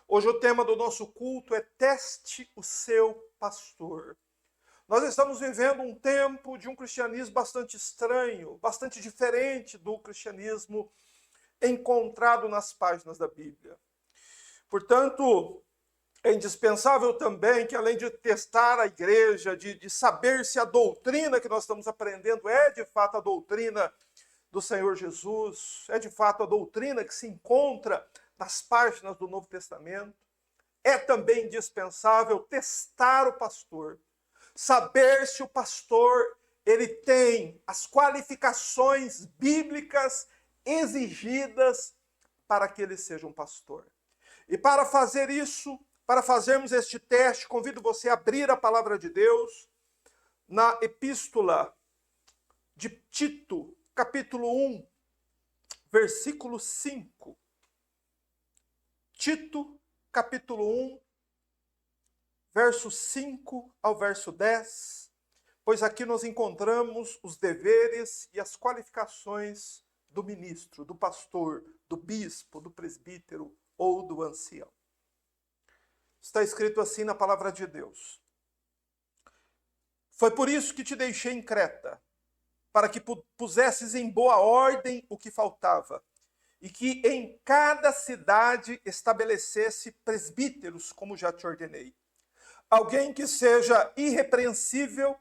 Hoje o tema do nosso culto é Teste o seu pastor. Nós estamos vivendo um tempo de um cristianismo bastante estranho, bastante diferente do cristianismo encontrado nas páginas da Bíblia. Portanto, é indispensável também que, além de testar a igreja, de saber se a doutrina que nós estamos aprendendo é de fato a doutrina do Senhor Jesus, é de fato a doutrina que se encontra nas páginas do Novo Testamento, é também indispensável testar o pastor, saber se o pastor ele tem as qualificações bíblicas exigidas para que ele seja um pastor. E para fazer isso, para fazermos este teste, convido você a abrir a palavra de Deus na epístola de Tito, capítulo 1, versículo 5. Tito, capítulo 1, verso 5 ao verso 10, pois aqui nós encontramos os deveres e as qualificações do ministro, do pastor, do bispo, do presbítero ou do ancião. Está escrito assim na palavra de Deus: Foi por isso que te deixei em Creta, para que pusesses em boa ordem o que faltava, e que em cada cidade estabelecesse presbíteros, como já te ordenei. Alguém que seja irrepreensível,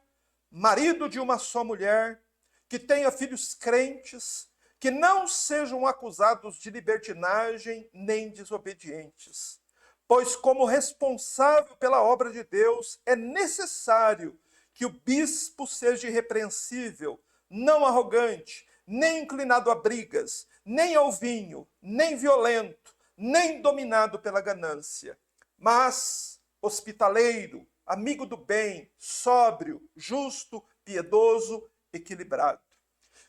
marido de uma só mulher, que tenha filhos crentes, que não sejam acusados de libertinagem nem desobedientes. Pois, como responsável pela obra de Deus, é necessário que o bispo seja irrepreensível, não arrogante, nem inclinado a brigas, nem ao vinho, nem violento, nem dominado pela ganância, mas hospitaleiro, amigo do bem, sóbrio, justo, piedoso, equilibrado.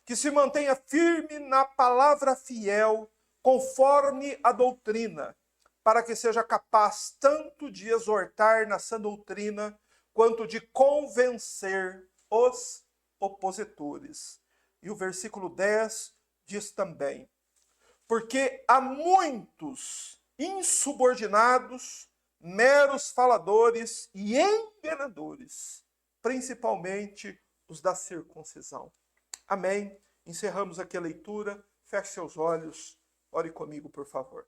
Que se mantenha firme na palavra fiel, conforme a doutrina, para que seja capaz tanto de exortar na sã doutrina, quanto de convencer os opositores. E o versículo 10 diz também: Porque há muitos insubordinados, meros faladores e enganadores, principalmente os da circuncisão. Amém. Encerramos aqui a leitura. Feche seus olhos. Ore comigo, por favor.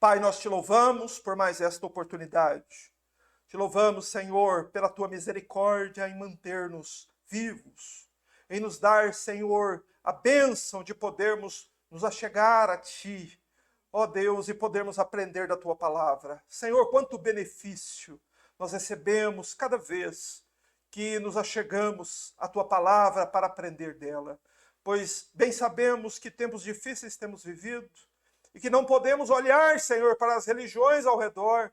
Pai, nós te louvamos por mais esta oportunidade. Te louvamos, Senhor, pela tua misericórdia em manter-nos vivos, em nos dar, Senhor, a bênção de podermos nos achegar a Ti, ó Deus, e podermos aprender da Tua palavra. Senhor, quanto benefício nós recebemos cada vez que nos achegamos à Tua palavra para aprender dela. Pois bem sabemos que tempos difíceis temos vivido e que não podemos olhar, Senhor, para as religiões ao redor,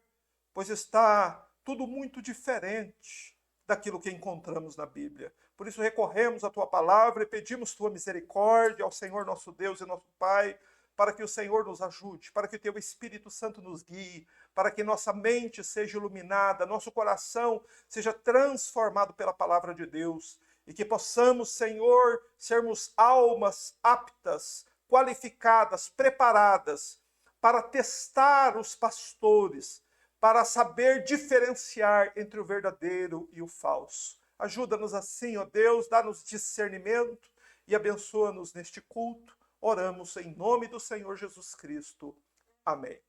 pois está tudo muito diferente daquilo que encontramos na Bíblia. Por isso recorremos à Tua palavra e pedimos Tua misericórdia ao Senhor nosso Deus e nosso Pai, para que o Senhor nos ajude, para que o Teu Espírito Santo nos guie, para que nossa mente seja iluminada, nosso coração seja transformado pela palavra de Deus, e que possamos, Senhor, sermos almas aptas, qualificadas, preparadas para testar os pastores, para saber diferenciar entre o verdadeiro e o falso. Ajuda-nos assim, ó Deus, dá-nos discernimento e abençoa-nos neste culto. Oramos em nome do Senhor Jesus Cristo. Amém.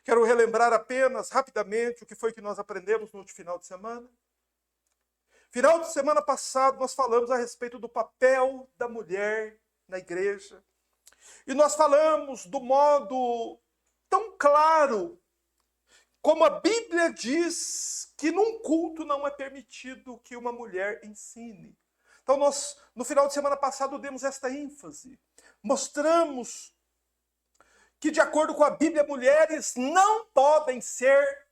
Quero relembrar apenas rapidamente o que foi que nós aprendemos no último final de semana. Final de semana passado nós falamos a respeito do papel da mulher na igreja. E nós falamos do modo tão claro como a Bíblia diz que num culto não é permitido que uma mulher ensine. Então nós, no final de semana passado, demos esta ênfase. Mostramos que, de acordo com a Bíblia, mulheres não podem ser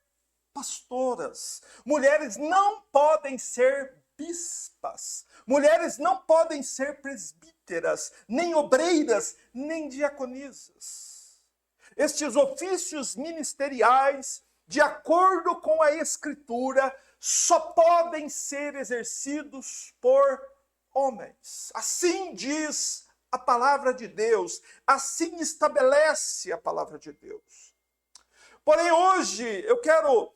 pastoras. Mulheres não podem ser bispas. Mulheres não podem ser presbíteras, nem obreiras, nem diaconisas. Estes ofícios ministeriais, de acordo com a Escritura, só podem ser exercidos por homens. Assim diz a palavra de Deus, assim estabelece a palavra de Deus. Porém, hoje eu quero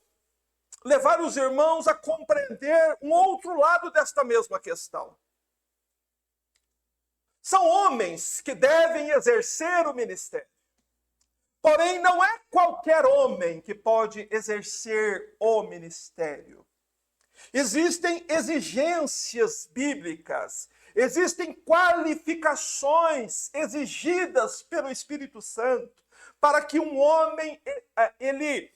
levar os irmãos a compreender um outro lado desta mesma questão. São homens que devem exercer o ministério. Porém, não é qualquer homem que pode exercer o ministério. Existem exigências bíblicas, existem qualificações exigidas pelo Espírito Santo para que um homem ele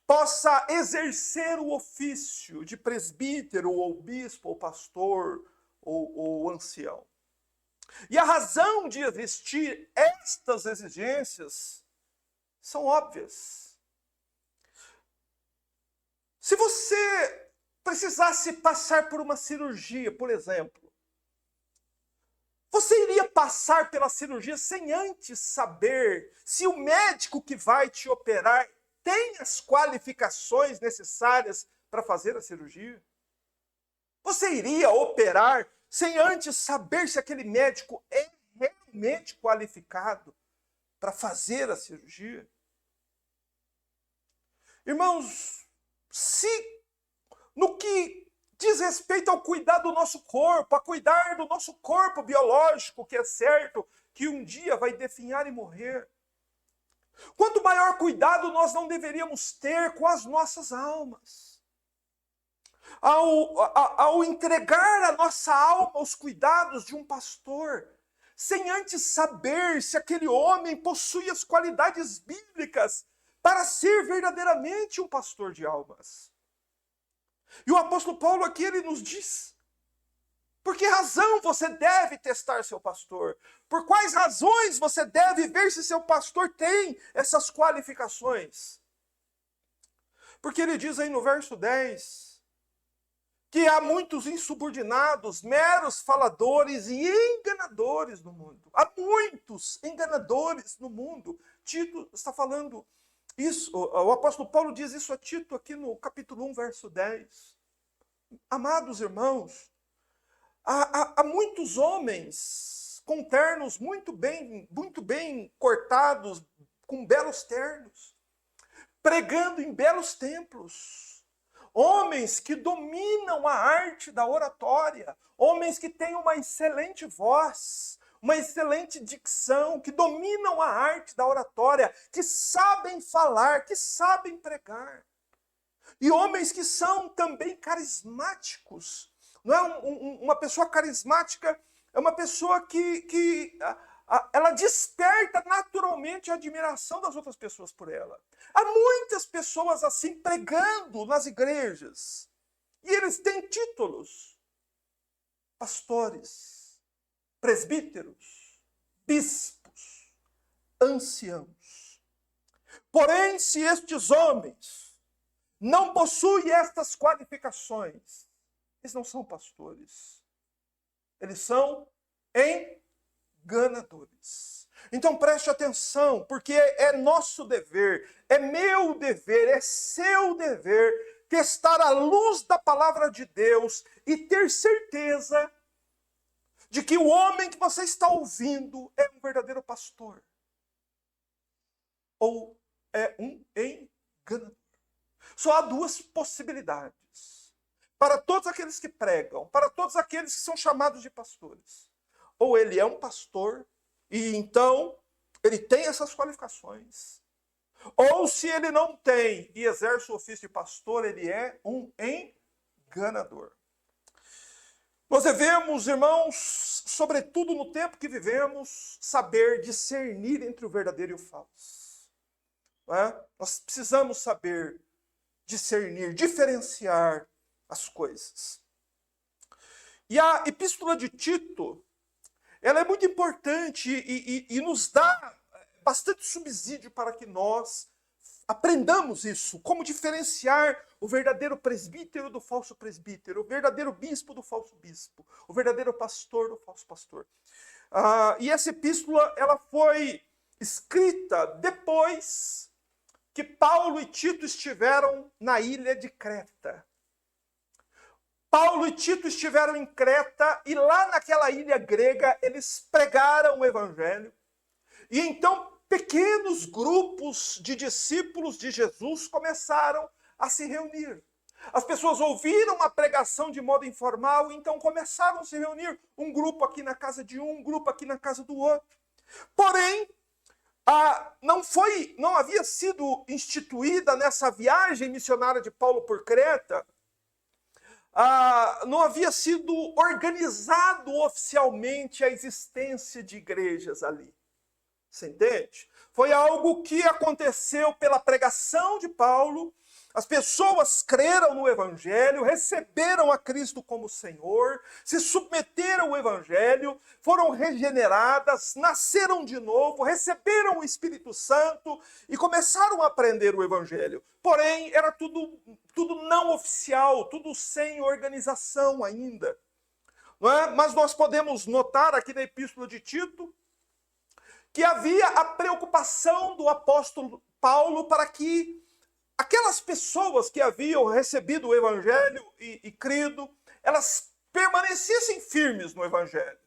possa exercer o ofício de presbítero ou bispo ou pastor ou ancião. E a razão de existir estas exigências são óbvias. Se você precisasse passar por uma cirurgia, por exemplo, você iria passar pela cirurgia sem antes saber se o médico que vai te operar tem as qualificações necessárias para fazer a cirurgia? Você iria operar sem antes saber se aquele médico é realmente qualificado para fazer a cirurgia? Irmãos, se no que diz respeito ao cuidar do nosso corpo, a cuidar do nosso corpo biológico, que é certo que um dia vai definhar e morrer, quanto maior cuidado nós não deveríamos ter com as nossas almas. Ao entregar a nossa alma aos cuidados de um pastor, sem antes saber se aquele homem possui as qualidades bíblicas para ser verdadeiramente um pastor de almas. E o apóstolo Paulo aqui ele nos diz: por que razão você deve testar seu pastor? Por quais razões você deve ver se seu pastor tem essas qualificações? Porque ele diz aí no verso 10 que há muitos insubordinados, meros faladores e enganadores no mundo. Há muitos enganadores no mundo. Tito está falando isso, o apóstolo Paulo diz isso a Tito aqui no capítulo 1, verso 10. Amados irmãos, há muitos homens com ternos muito bem cortados, com belos ternos, pregando em belos templos. Homens que dominam a arte da oratória, homens que têm uma excelente voz, uma excelente dicção, que dominam a arte da oratória, que sabem falar, que sabem pregar. E homens que são também carismáticos. Não é uma pessoa carismática, é uma pessoa que ela desperta naturalmente a admiração das outras pessoas por ela. Há muitas pessoas assim pregando nas igrejas. E eles têm títulos. Pastores, presbíteros, bispos, anciãos. Porém, se estes homens não possuem estas qualificações, eles não são pastores. Eles são enganadores. Então preste atenção, porque é nosso dever, é meu dever, é seu dever testar a luz da palavra de Deus e ter certeza de que o homem que você está ouvindo é um verdadeiro pastor ou é um enganador. Só há duas possibilidades para todos aqueles que pregam, para todos aqueles que são chamados de pastores. Ou ele é um pastor e então ele tem essas qualificações. Ou se ele não tem e exerce o ofício de pastor, ele é um enganador. Nós devemos, irmãos, sobretudo no tempo que vivemos, saber discernir entre o verdadeiro e o falso. Não é? Nós precisamos saber discernir, diferenciar as coisas. E a epístola de Tito, ela é muito importante e nos dá bastante subsídio para que nós aprendamos isso, como diferenciar o verdadeiro presbítero do falso presbítero, o verdadeiro bispo do falso bispo, o verdadeiro pastor do falso pastor. E essa epístola ela foi escrita depois que Paulo e Tito estiveram na ilha de Creta. Paulo e Tito estiveram em Creta e lá naquela ilha grega eles pregaram o evangelho. E então pequenos grupos de discípulos de Jesus começaram a se reunir. As pessoas ouviram a pregação de modo informal, então começaram a se reunir. Um grupo aqui na casa de um grupo aqui na casa do outro. Porém, não havia sido instituída nessa viagem missionária de Paulo por Creta, não havia sido organizado oficialmente a existência de igrejas ali. Você entende? Foi algo que aconteceu pela pregação de Paulo. As pessoas creram no Evangelho, receberam a Cristo como Senhor, se submeteram ao Evangelho, foram regeneradas, nasceram de novo, receberam o Espírito Santo e começaram a aprender o Evangelho. Porém, era tudo não oficial, tudo sem organização ainda. Não é? Mas nós podemos notar aqui na Epístola de Tito que havia a preocupação do apóstolo Paulo para que aquelas pessoas que haviam recebido o Evangelho e crido, elas permanecessem firmes no Evangelho.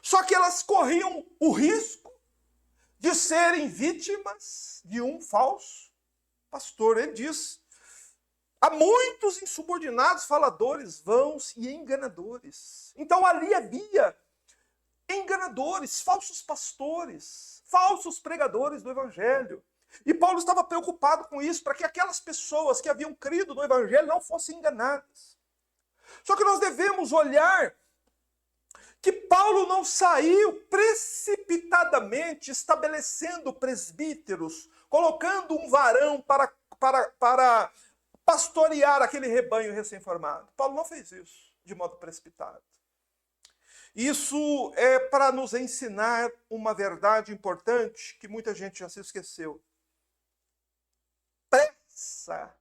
Só que elas corriam o risco de serem vítimas de um falso pastor. Ele diz: há muitos insubordinados faladores, vãos e enganadores. Então ali havia enganadores, falsos pastores, falsos pregadores do Evangelho. E Paulo estava preocupado com isso, para que aquelas pessoas que haviam crido no Evangelho não fossem enganadas. Só que nós devemos olhar que Paulo não saiu precipitadamente estabelecendo presbíteros, colocando um varão para pastorear aquele rebanho recém-formado. Paulo não fez isso de modo precipitado. Isso é para nos ensinar uma verdade importante que muita gente já se esqueceu. Pressa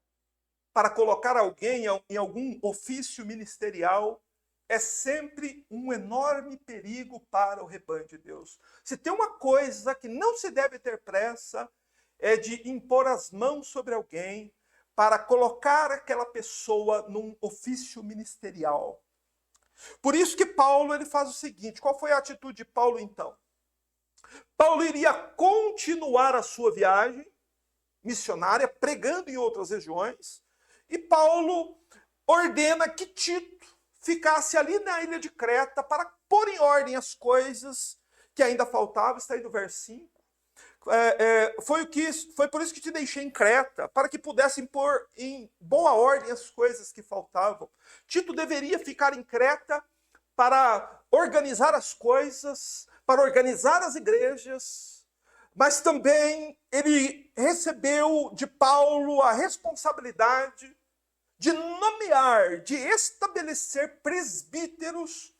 para colocar alguém em algum ofício ministerial é sempre um enorme perigo para o rebanho de Deus. Se tem uma coisa que não se deve ter pressa, é de impor as mãos sobre alguém para colocar aquela pessoa num ofício ministerial. Por isso que Paulo ele faz o seguinte: qual foi a atitude de Paulo então? Paulo iria continuar a sua viagem missionária, pregando em outras regiões, e Paulo ordena que Tito ficasse ali na ilha de Creta para pôr em ordem as coisas que ainda faltavam. Está aí no verso 5. Foi por isso que te deixei em Creta, para que pudessem pôr em boa ordem as coisas que faltavam. Tito deveria ficar em Creta para organizar as coisas, para organizar as igrejas, mas também ele recebeu de Paulo a responsabilidade de nomear, de estabelecer presbíteros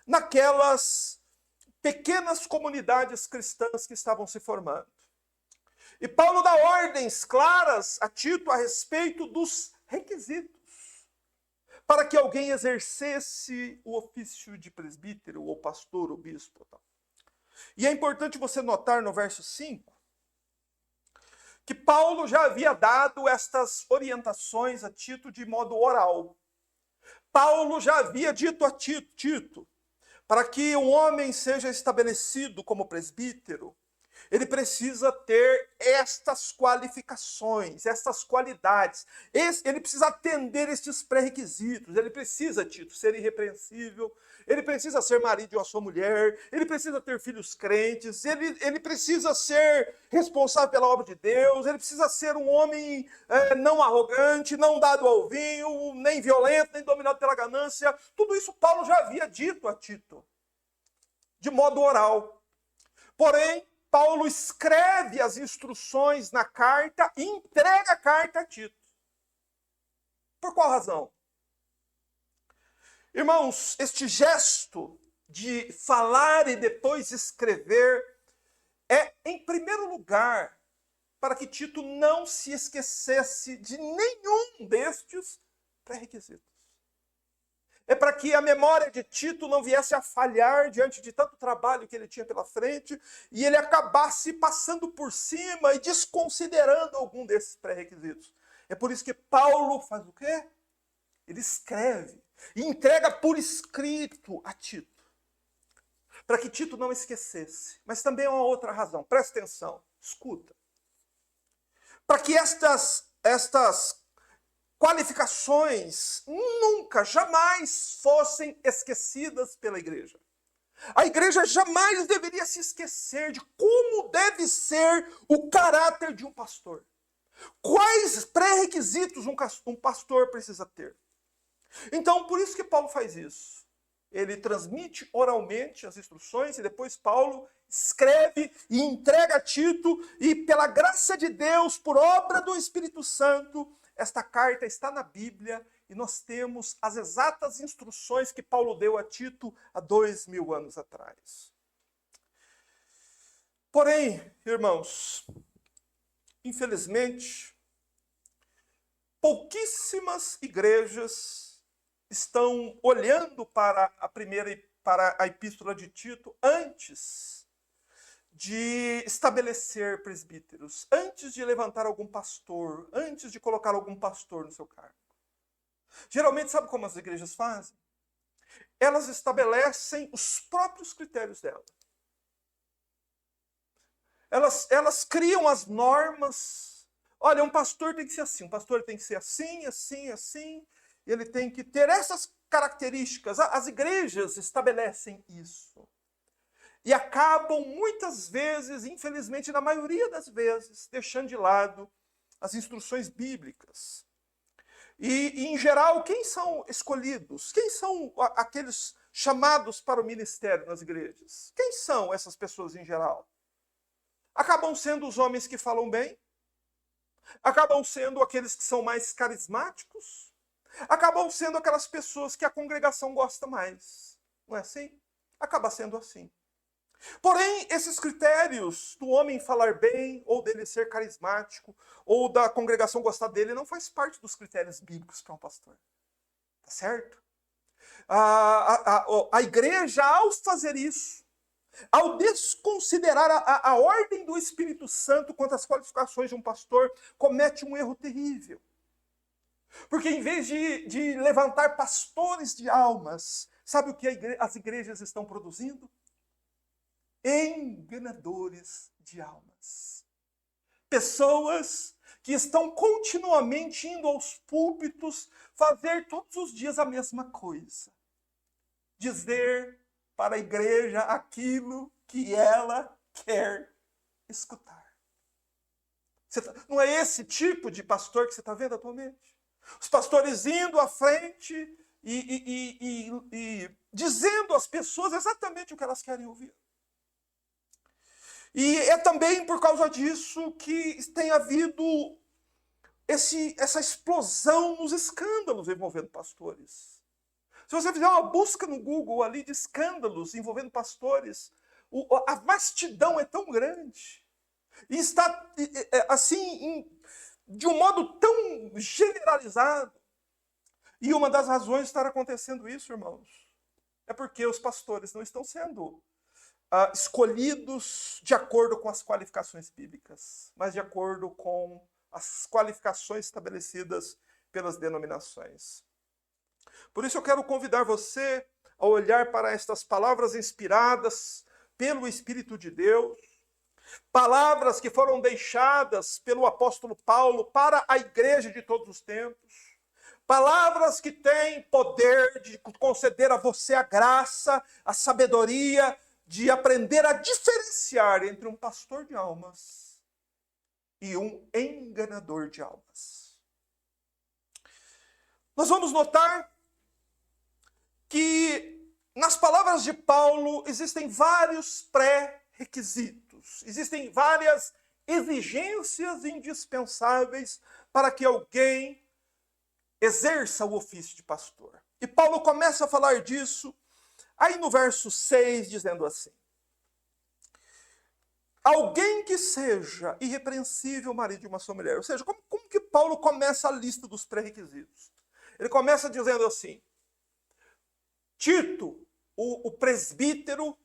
naquelas pequenas comunidades cristãs que estavam se formando. E Paulo dá ordens claras a Tito a respeito dos requisitos para que alguém exercesse o ofício de presbítero, ou pastor, ou bispo. E é importante você notar no verso 5 que Paulo já havia dado estas orientações a Tito de modo oral. Paulo já havia dito a Tito, para que um homem seja estabelecido como presbítero, ele precisa ter estas qualificações, estas qualidades. Ele precisa atender estes pré-requisitos. Ele precisa, Tito, ser irrepreensível. Ele precisa ser marido de uma sua mulher. Ele precisa ter filhos crentes. Ele precisa ser responsável pela obra de Deus. Ele precisa ser um homem não arrogante, não dado ao vinho, nem violento, nem dominado pela ganância. Tudo isso Paulo já havia dito a Tito, de modo oral. Porém, Paulo escreve as instruções na carta e entrega a carta a Tito. Por qual razão? Irmãos, este gesto de falar e depois escrever é, em primeiro lugar, para que Tito não se esquecesse de nenhum destes pré-requisitos. É para que a memória de Tito não viesse a falhar diante de tanto trabalho que ele tinha pela frente e ele acabasse passando por cima e desconsiderando algum desses pré-requisitos. É por isso que Paulo faz o quê? ele escreve e entrega por escrito a Tito, para que Tito não esquecesse. Mas também há uma outra razão, presta atenção, escuta. Para que estas qualificações nunca, jamais fossem esquecidas pela igreja. A igreja jamais deveria se esquecer de como deve ser o caráter de um pastor. Quais pré-requisitos um pastor precisa ter? Então, por isso que Paulo faz isso. Ele transmite oralmente as instruções e depois Paulo escreve e entrega a Tito, e pela graça de Deus, por obra do Espírito Santo, esta carta está na Bíblia e nós temos as exatas instruções que Paulo deu a Tito há 2000 anos atrás. Porém, irmãos, infelizmente, pouquíssimas igrejas estão olhando para a epístola de Tito antes de estabelecer presbíteros, antes de levantar algum pastor, antes de colocar algum pastor no seu cargo. Geralmente, sabe como as igrejas fazem? Elas estabelecem os próprios critérios dela. Elas criam as normas. Olha, um pastor tem que ser assim, um pastor tem que ser assim, assim, assim. Ele tem que ter essas características. As igrejas estabelecem isso. E acabam muitas vezes, infelizmente, na maioria das vezes, deixando de lado as instruções bíblicas. E em geral, quem são escolhidos? Quem são aqueles chamados para o ministério nas igrejas? Quem são essas pessoas em geral? Acabam sendo os homens que falam bem, acabam sendo aqueles que são mais carismáticos, acabam sendo aquelas pessoas que a congregação gosta mais. Não é assim? Acaba sendo assim. Porém, esses critérios do homem falar bem, ou dele ser carismático, ou da congregação gostar dele, não faz parte dos critérios bíblicos para um pastor. Tá certo? A igreja, ao fazer isso, ao desconsiderar a ordem do Espírito Santo quanto às qualificações de um pastor, comete um erro terrível. Porque em vez de levantar pastores de almas, sabe o que as igrejas estão produzindo? Enganadores de almas. Pessoas que estão continuamente indo aos púlpitos fazer todos os dias a mesma coisa. Dizer para a igreja aquilo que ela quer escutar. Não é esse tipo de pastor que você está vendo atualmente? Os pastores indo à frente e dizendo às pessoas exatamente o que elas querem ouvir. E é também por causa disso que tem havido essa explosão nos escândalos envolvendo pastores. Se você fizer uma busca no Google ali de escândalos envolvendo pastores, a vastidão é tão grande. E está assim, de um modo tão generalizado. E uma das razões de estar acontecendo isso, irmãos, é porque os pastores não estão sendo escolhidos de acordo com as qualificações bíblicas, mas de acordo com as qualificações estabelecidas pelas denominações. Por isso eu quero convidar você a olhar para estas palavras inspiradas pelo Espírito de Deus, palavras que foram deixadas pelo apóstolo Paulo para a igreja de todos os tempos, palavras que têm poder de conceder a você a graça, a sabedoria, de aprender a diferenciar entre um pastor de almas e um enganador de almas. Nós vamos notar que nas palavras de Paulo existem vários pré-requisitos, existem várias exigências indispensáveis para que alguém exerça o ofício de pastor. E Paulo começa a falar disso aí no verso 6, dizendo assim: alguém que seja irrepreensível marido de uma só mulher. Ou seja, como que Paulo começa a lista dos pré-requisitos? Ele começa dizendo assim: Tito, o presbítero,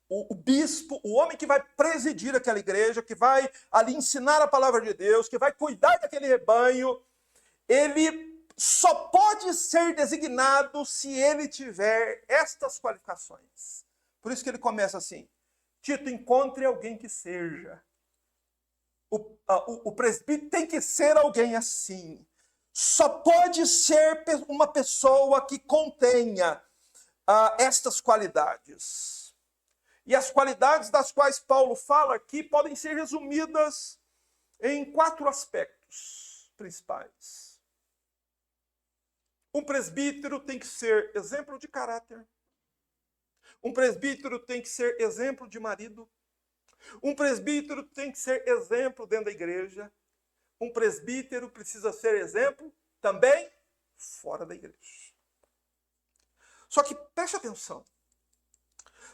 o bispo, o homem que vai presidir aquela igreja, que vai ali ensinar a palavra de Deus, que vai cuidar daquele rebanho, ele só pode ser designado se ele tiver estas qualificações. Por isso que ele começa assim: Tito, encontre alguém que seja. O presbítero tem que ser alguém assim. Só pode ser uma pessoa que contenha estas qualidades. E as qualidades das quais Paulo fala aqui podem ser resumidas em 4 aspectos principais. Um presbítero tem que ser exemplo de caráter. Um presbítero tem que ser exemplo de marido. Um presbítero tem que ser exemplo dentro da igreja. Um presbítero precisa ser exemplo também fora da igreja. Só que preste atenção.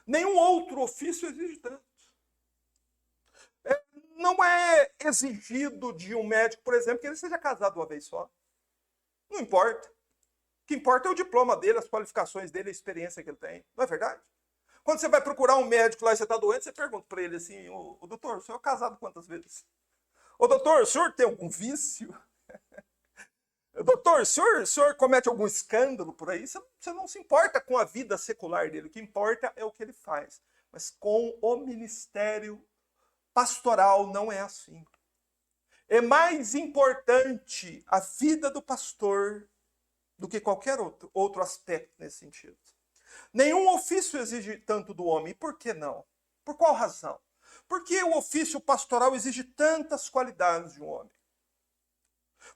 Nenhum outro ofício exige tanto. Não é exigido de um médico, por exemplo, que ele seja casado uma vez só. Não importa. O que importa é o diploma dele, as qualificações dele, a experiência que ele tem. Não é verdade? Quando você vai procurar um médico lá e você está doente, você pergunta para ele assim: ô doutor, o senhor é casado quantas vezes? Ô doutor, o senhor tem algum vício? Doutor, o senhor comete algum escândalo por aí? Você não se importa com a vida secular dele. O que importa é o que ele faz. Mas com o ministério pastoral não é assim. É mais importante a vida do pastor do que qualquer outro aspecto nesse sentido. Nenhum ofício exige tanto do homem. Por que não? Por qual razão? Porque o ofício pastoral exige tantas qualidades de um homem.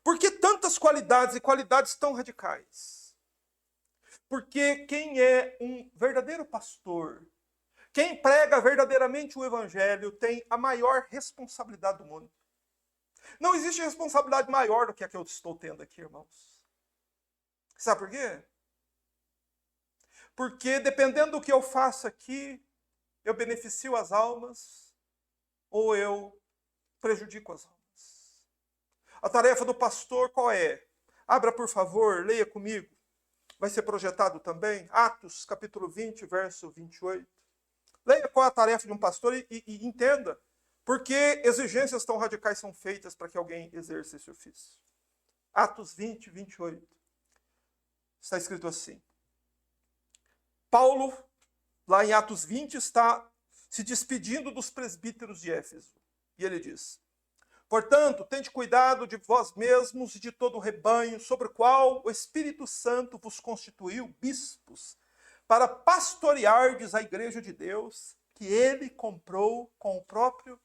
Por que tantas qualidades e qualidades tão radicais? Porque quem é um verdadeiro pastor, quem prega verdadeiramente o evangelho, tem a maior responsabilidade do mundo. Não existe responsabilidade maior do que a que eu estou tendo aqui, irmãos. Sabe por quê? Porque dependendo do que eu faço aqui, eu beneficio as almas ou eu prejudico as almas. A tarefa do pastor qual é? Abra, por favor, leia comigo. Vai ser projetado também, Atos, capítulo 20, verso 28. Leia qual é a tarefa de um pastor e entenda por que exigências tão radicais são feitas para que alguém exerça esse ofício. Atos 20, 28. Está escrito assim. Paulo, lá em Atos 20, está se despedindo dos presbíteros de Éfeso. E ele diz: portanto, tende cuidado de vós mesmos e de todo o rebanho, sobre o qual o Espírito Santo vos constituiu bispos, para pastoreardes a igreja de Deus, que ele comprou com o próprio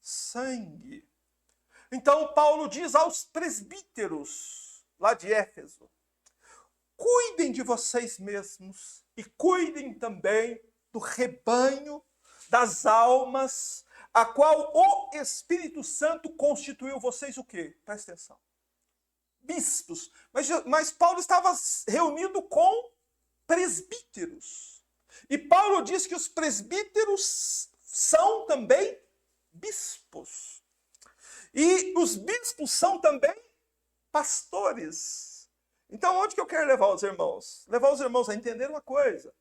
sangue. Então, Paulo diz aos presbíteros lá de Éfeso: cuidem de vocês mesmos e cuidem também do rebanho, das almas, a qual o Espírito Santo constituiu vocês o quê? Presta atenção. Bispos. Mas Paulo estava reunido com presbíteros. E Paulo diz que os presbíteros são também bispos. E os bispos são também pastores. Então, onde que eu quero levar os irmãos? Levar os irmãos a entender uma coisa.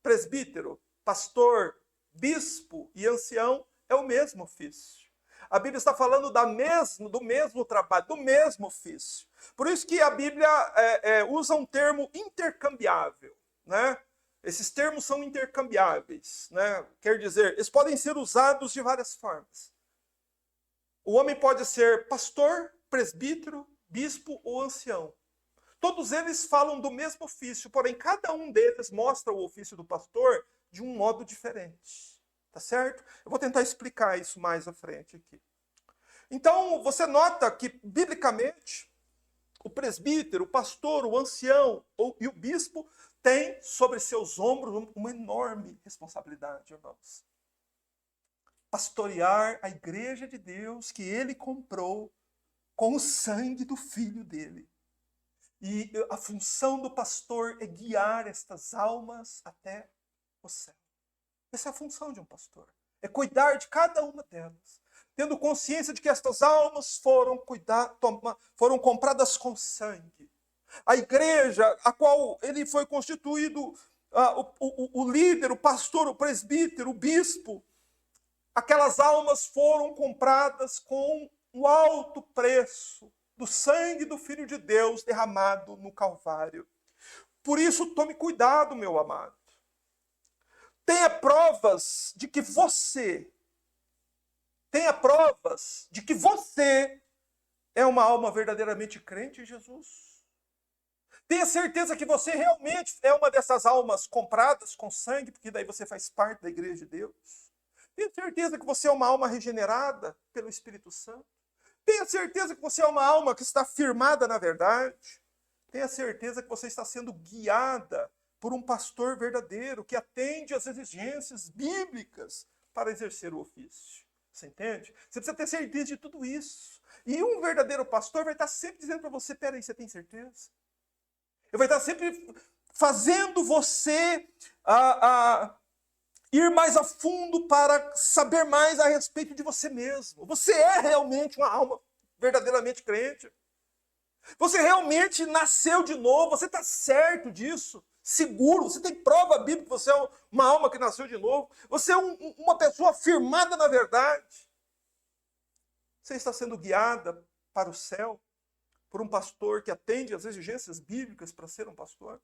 Presbítero, pastor, bispo e ancião é o mesmo ofício. A Bíblia está falando do mesmo trabalho, do mesmo ofício. Por isso que a Bíblia usa um termo intercambiável, né? Esses termos são intercambiáveis, né? Quer dizer, eles podem ser usados de várias formas. O homem pode ser pastor, presbítero, bispo ou ancião. Todos eles falam do mesmo ofício, porém cada um deles mostra o ofício do pastor de um modo diferente. Tá certo? Eu vou tentar explicar isso mais à frente aqui. Então, você nota que, biblicamente, o presbítero, o pastor, o ancião e o bispo têm sobre seus ombros uma enorme responsabilidade, irmãos. Pastorear a igreja de Deus que ele comprou com o sangue do filho dele. E a função do pastor é guiar estas almas até o céu. Essa é a função de um pastor. É cuidar de cada uma delas. Tendo consciência de que estas almas foram compradas com sangue. A igreja a qual ele foi constituído, o líder, o pastor, o presbítero, o bispo, aquelas almas foram compradas com o alto preço do sangue do Filho de Deus derramado no Calvário. Por isso, tome cuidado, meu amado. Tenha provas de que você é uma alma verdadeiramente crente em Jesus. Tenha certeza que você realmente é uma dessas almas compradas com sangue, porque daí você faz parte da igreja de Deus. Tenha certeza que você é uma alma regenerada pelo Espírito Santo. Tenha certeza que você é uma alma que está firmada na verdade. Tenha certeza que você está sendo guiada por um pastor verdadeiro que atende às exigências bíblicas para exercer o ofício. Você entende? Você precisa ter certeza de tudo isso. E um verdadeiro pastor vai estar sempre dizendo para você, peraí, você tem certeza? Ele vai estar sempre fazendo você ir mais a fundo para saber mais a respeito de você mesmo. Você é realmente uma alma verdadeiramente crente? Você realmente nasceu de novo? Você está certo disso? Seguro? Você tem prova bíblica que você é uma alma que nasceu de novo? Você é uma pessoa firmada na verdade? Você está sendo guiada para o céu por um pastor que atende às exigências bíblicas para ser um pastor?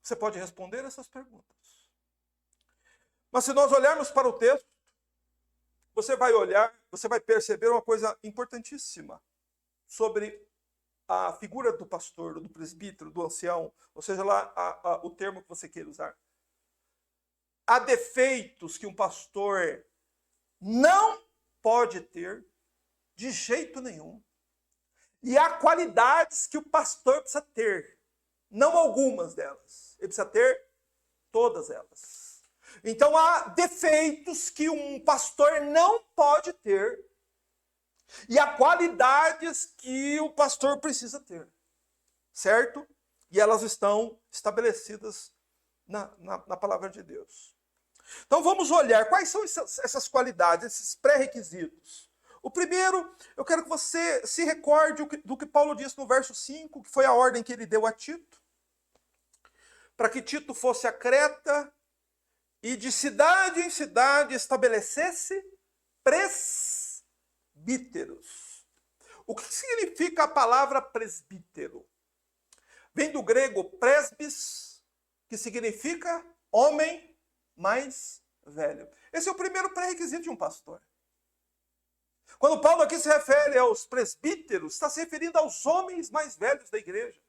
Você pode responder essas perguntas. Mas se nós olharmos para o texto, você vai perceber uma coisa importantíssima sobre a figura do pastor, do presbítero, do ancião, ou seja lá o termo que você queira usar. Há defeitos que um pastor não pode ter de jeito nenhum. E há qualidades que o pastor precisa ter, não algumas delas. Ele precisa ter todas elas. Então há defeitos que um pastor não pode ter e há qualidades que o pastor precisa ter, certo? E elas estão estabelecidas na palavra de Deus. Então vamos olhar quais são essas qualidades, esses pré-requisitos. O primeiro, eu quero que você se recorde do que Paulo disse no verso 5, que foi a ordem que ele deu a Tito, para que Tito fosse a Creta e de cidade em cidade estabelecesse presbíteros. O que significa a palavra presbítero? Vem do grego presbis, que significa homem mais velho. Esse é o primeiro pré-requisito de um pastor. Quando Paulo aqui se refere aos presbíteros, está se referindo aos homens mais velhos da igreja,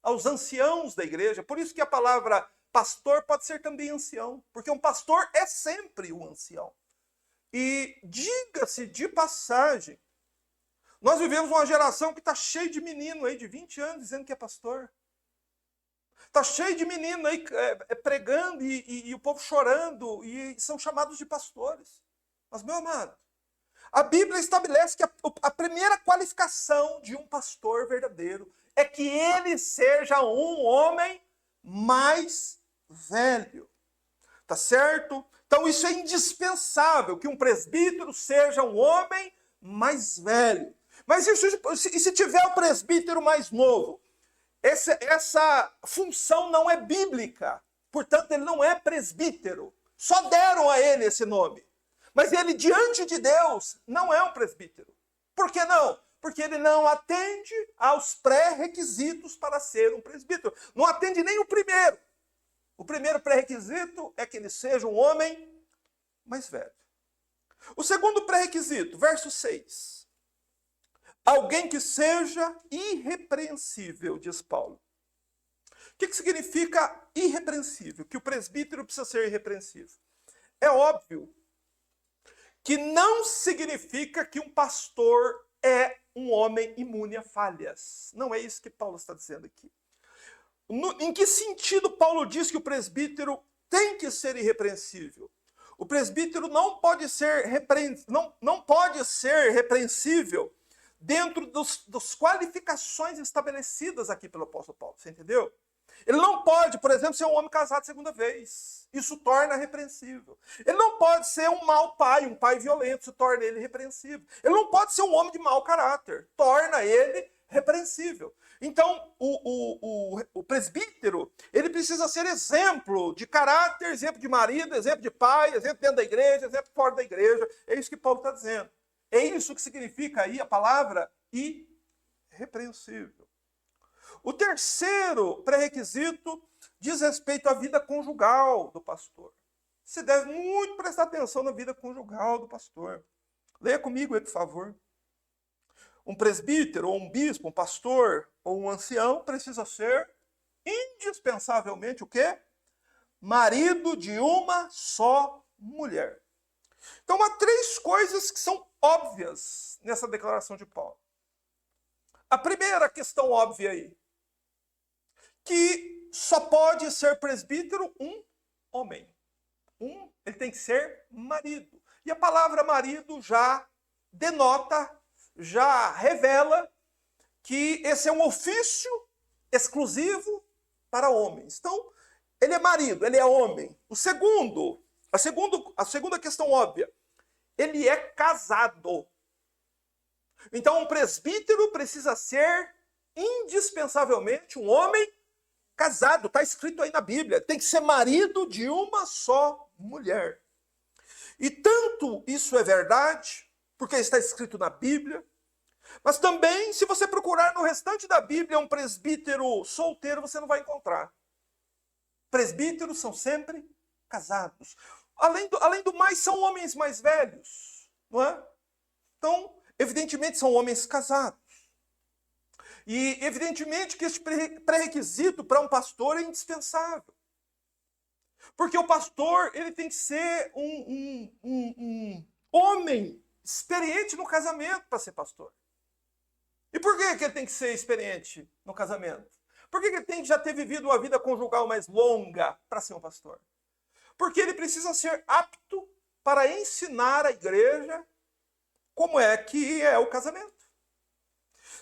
aos anciãos da igreja. Por isso que a palavra pastor pode ser também ancião, porque um pastor é sempre um ancião. E diga-se de passagem, nós vivemos uma geração que está cheia de menino aí de 20 anos dizendo que é pastor. Está cheio de menino aí pregando e o povo chorando e são chamados de pastores. Mas, meu amado, a Bíblia estabelece que a primeira qualificação de um pastor verdadeiro é que ele seja um homem mais velho. Tá certo? Então isso é indispensável, que um presbítero seja um homem mais velho. Mas e se tiver o presbítero mais novo? Essa função não é bíblica. Portanto, ele não é presbítero. Só deram a ele esse nome. Mas ele, diante de Deus, não é um presbítero. Por que não? Porque ele não atende aos pré-requisitos para ser um presbítero. Não atende nem o primeiro. O primeiro pré-requisito é que ele seja um homem mais velho. O segundo pré-requisito, verso 6. Alguém que seja irrepreensível, diz Paulo. O que significa irrepreensível? Que o presbítero precisa ser irrepreensível. É óbvio que não significa que um pastor é um homem imune a falhas. Não é isso que Paulo está dizendo aqui. Em que sentido Paulo diz que o presbítero tem que ser irrepreensível? O presbítero não pode ser repreensível dentro das qualificações estabelecidas aqui pelo apóstolo Paulo. Você entendeu? Ele não pode, por exemplo, ser um homem casado segunda vez. Isso torna repreensível. Ele não pode ser um mau pai, um pai violento. Isso torna ele repreensível. Ele não pode ser um homem de mau caráter. Torna ele repreensível. Então, o presbítero, ele precisa ser exemplo de caráter, exemplo de marido, exemplo de pai, exemplo dentro da igreja, exemplo fora da igreja. É isso que Paulo está dizendo. É isso que significa aí a palavra irrepreensível. O terceiro pré-requisito diz respeito à vida conjugal do pastor. Você deve muito prestar atenção na vida conjugal do pastor. Leia comigo aí, por favor. Um presbítero, ou um bispo, um pastor, ou um ancião precisa ser indispensavelmente o quê? Marido de uma só mulher. Então há três coisas que são óbvias nessa declaração de Paulo. A primeira questão óbvia aí, que só pode ser presbítero um homem. Ele tem que ser marido. E a palavra marido já denota, já revela que esse é um ofício exclusivo para homens. Então, ele é marido, ele é homem. A segunda questão óbvia, ele é casado. Então, um presbítero precisa ser indispensavelmente um homem casado. Está escrito aí na Bíblia. Tem que ser marido de uma só mulher. E tanto isso é verdade, porque está escrito na Bíblia, mas também, se você procurar no restante da Bíblia um presbítero solteiro, você não vai encontrar. Presbíteros são sempre casados. Além do mais, são homens mais velhos, não é? Então, evidentemente, são homens casados. E, evidentemente, que esse pré-requisito para um pastor é indispensável. Porque o pastor, ele tem que ser um homem experiente no casamento para ser pastor. E por que ele tem que ser experiente no casamento? Por que ele tem que já ter vivido uma vida conjugal mais longa para ser um pastor? Porque ele precisa ser apto para ensinar a igreja como é que é o casamento.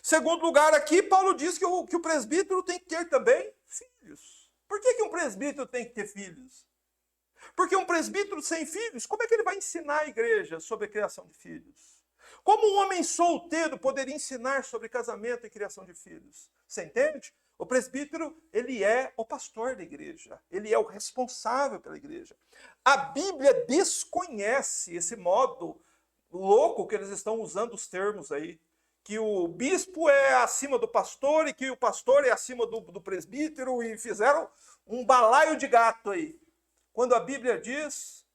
Segundo lugar, aqui, Paulo diz que o presbítero tem que ter também filhos. Por que um presbítero tem que ter filhos? Porque um presbítero sem filhos, como é que ele vai ensinar a igreja sobre a criação de filhos? Como um homem solteiro poderia ensinar sobre casamento e criação de filhos? Você entende? O presbítero, ele é o pastor da igreja. Ele é o responsável pela igreja. A Bíblia desconhece esse modo louco que eles estão usando os termos aí. Que o bispo é acima do pastor e que o pastor é acima do presbítero e fizeram um balaio de gato aí. Quando a Bíblia diz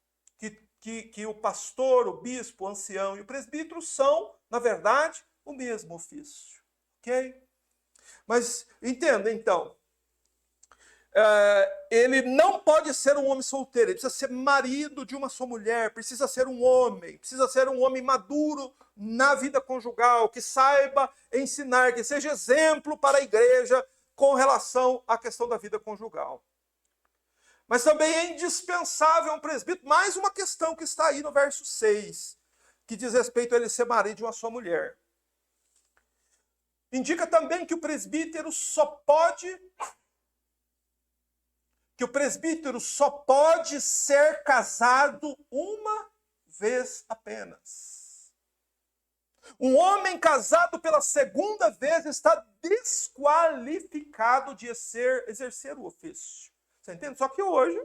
que o pastor, o bispo, o ancião e o presbítero são, na verdade, o mesmo ofício. Ok? Mas entenda, então, ele não pode ser um homem solteiro, ele precisa ser marido de uma só mulher, precisa ser um homem maduro na vida conjugal, que saiba ensinar, que seja exemplo para a igreja com relação à questão da vida conjugal. Mas também é indispensável um presbítero, mais uma questão que está aí no verso 6, que diz respeito a ele ser marido de uma só mulher. Indica também que o presbítero só pode ser casado uma vez apenas. Um homem casado pela segunda vez está desqualificado de exercer o ofício. Você entende? Só que hoje,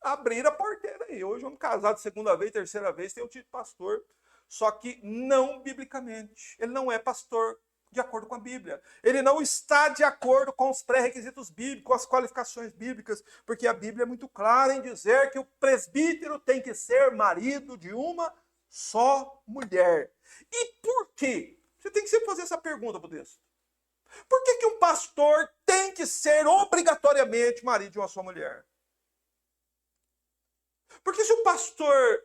abriram a porteira aí. Hoje, um homem casado segunda vez, terceira vez, tem o título de pastor. Só que não biblicamente. Ele não é pastor de acordo com a Bíblia. Ele não está de acordo com os pré-requisitos bíblicos, com as qualificações bíblicas, porque a Bíblia é muito clara em dizer que o presbítero tem que ser marido de uma só mulher. E por quê? Você tem que sempre fazer essa pergunta para o texto. Por que um pastor tem que ser obrigatoriamente marido de uma só mulher? Porque se o pastor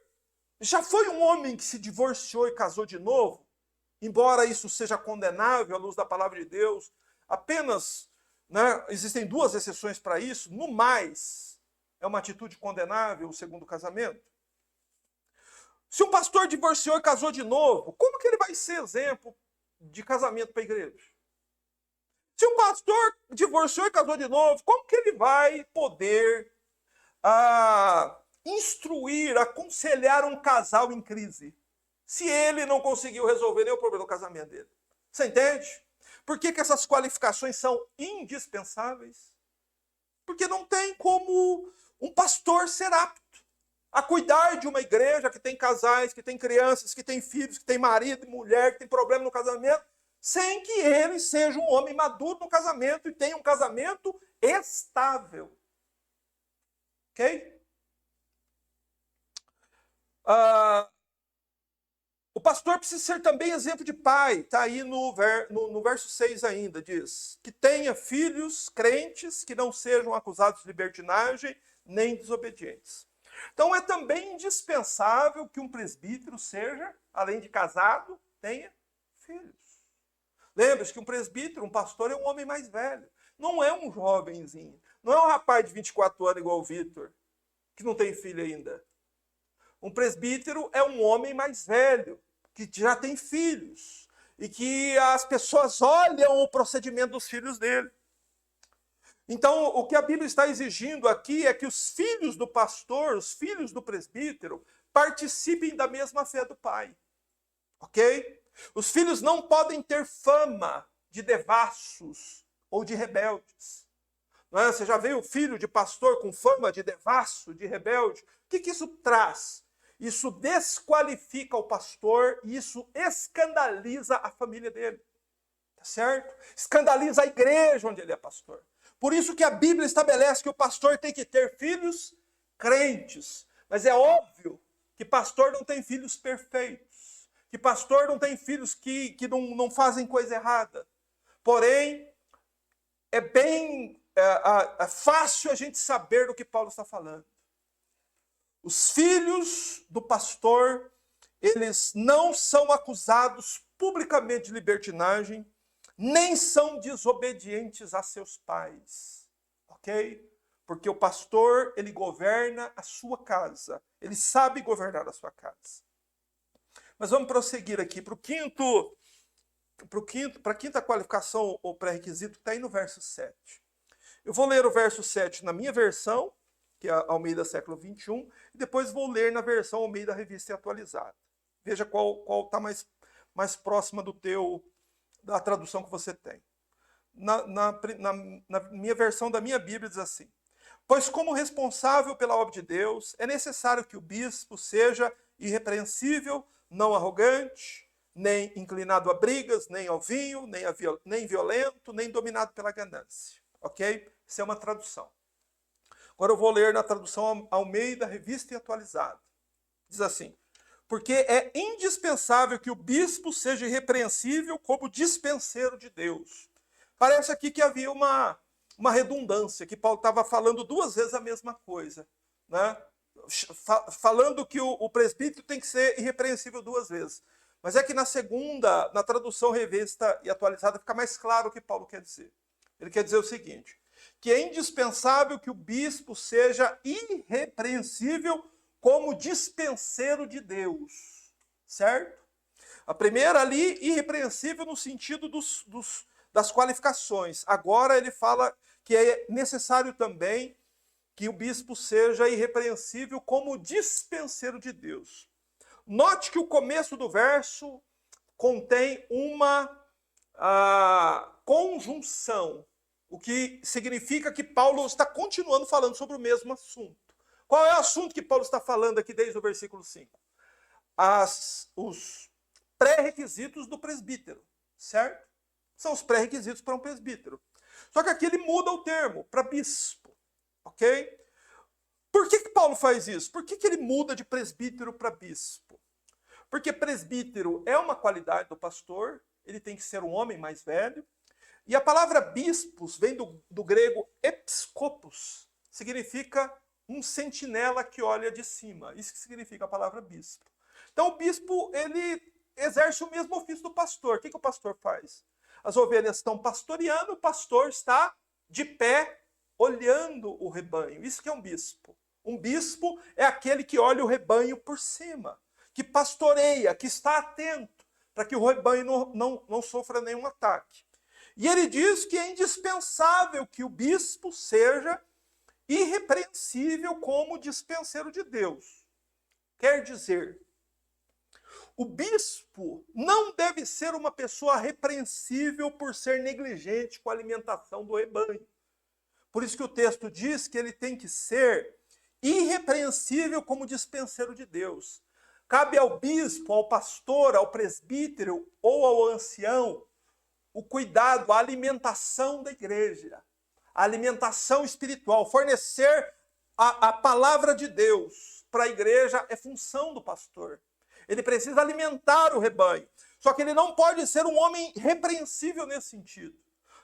já foi um homem que se divorciou e casou de novo, embora isso seja condenável à luz da palavra de Deus, apenas, existem duas exceções para isso, no mais, é uma atitude condenável o segundo casamento. Se um pastor divorciou e casou de novo, como que ele vai ser exemplo de casamento para a igreja? Se um pastor divorciou e casou de novo, como que ele vai poder instruir, aconselhar um casal em crise, se ele não conseguiu resolver nem o problema do casamento dele? Você entende? Por que essas qualificações são indispensáveis? Porque não tem como um pastor ser apto a cuidar de uma igreja que tem casais, que tem crianças, que tem filhos, que tem marido e mulher, que tem problema no casamento, sem que ele seja um homem maduro no casamento e tenha um casamento estável. Ok? O pastor precisa ser também exemplo de pai. Está aí no verso 6 ainda, diz. Que tenha filhos crentes que não sejam acusados de libertinagem nem desobedientes. Então é também indispensável que um presbítero seja, além de casado, tenha filhos. Lembre-se que um presbítero, um pastor, é um homem mais velho. Não é um jovenzinho. Não é um rapaz de 24 anos igual o Vitor, que não tem filho ainda. Um presbítero é um homem mais velho, que já tem filhos. E que as pessoas olham o procedimento dos filhos dele. Então, o que a Bíblia está exigindo aqui é que os filhos do pastor, os filhos do presbítero, participem da mesma fé do pai. Ok? Os filhos não podem ter fama de devassos ou de rebeldes. Não é? Você já viu filho de pastor com fama de devasso, de rebelde? O que isso traz? Isso desqualifica o pastor e isso escandaliza a família dele. Tá certo? Escandaliza a igreja onde ele é pastor. Por isso que a Bíblia estabelece que o pastor tem que ter filhos crentes. Mas é óbvio que pastor não tem filhos perfeitos. Que pastor não tem filhos que não fazem coisa errada. Porém, é bem fácil a gente saber do que Paulo está falando. Os filhos do pastor, eles não são acusados publicamente de libertinagem, nem são desobedientes a seus pais, ok? Porque o pastor, ele governa a sua casa, ele sabe governar a sua casa. Mas vamos prosseguir aqui para a quinta qualificação ou pré-requisito, que está aí no verso 7. Eu vou ler o verso 7 na minha versão, que é a Almeida século 21, e depois vou ler na versão Almeida Revista e Atualizada. Veja qual está mais próxima da tradução que você tem. Na minha versão da minha Bíblia diz assim: pois como responsável pela obra de Deus, é necessário que o bispo seja irrepreensível, não arrogante, nem inclinado a brigas, nem ao vinho, nem violento, nem dominado pela ganância. Ok? Isso é uma tradução. Agora eu vou ler na tradução Almeida, Revista e Atualizada. Diz assim: porque é indispensável que o bispo seja irrepreensível como dispenseiro de Deus. Parece aqui que havia uma redundância, que Paulo estava falando duas vezes a mesma coisa. Né? Falando que o presbítero tem que ser irrepreensível duas vezes. Mas é que na tradução Revista e Atualizada, fica mais claro o que Paulo quer dizer. Ele quer dizer o seguinte: que é indispensável que o bispo seja irrepreensível como dispenseiro de Deus, certo? A primeira ali, irrepreensível no sentido das qualificações. Agora ele fala que é necessário também que o bispo seja irrepreensível como dispenseiro de Deus. Note que o começo do verso contém uma conjunção, o que significa que Paulo está continuando falando sobre o mesmo assunto. Qual é o assunto que Paulo está falando aqui desde o versículo 5? Os pré-requisitos do presbítero, certo? São os pré-requisitos para um presbítero. Só que aqui ele muda o termo para bispo, ok? Por que Paulo faz isso? Por que ele muda de presbítero para bispo? Porque presbítero é uma qualidade do pastor, ele tem que ser um homem mais velho. E a palavra bispos vem do grego episkopos, significa um sentinela que olha de cima. Isso que significa a palavra bispo. Então o bispo, ele exerce o mesmo ofício do pastor. O que o pastor faz? As ovelhas estão pastoreando, o pastor está de pé olhando o rebanho. Isso que é um bispo. Um bispo é aquele que olha o rebanho por cima, que pastoreia, que está atento para que o rebanho não sofra nenhum ataque. E ele diz que é indispensável que o bispo seja irrepreensível como dispenseiro de Deus. Quer dizer, O bispo não deve ser uma pessoa repreensível por ser negligente com a alimentação do rebanho. Por isso que o texto diz que ele tem que ser irrepreensível como dispenseiro de Deus. Cabe ao bispo, ao pastor, ao presbítero ou ao ancião o cuidado, a alimentação da igreja, a alimentação espiritual, fornecer a palavra de Deus para a igreja é função do pastor. Ele precisa alimentar o rebanho. Só que ele não pode ser um homem repreensível nesse sentido.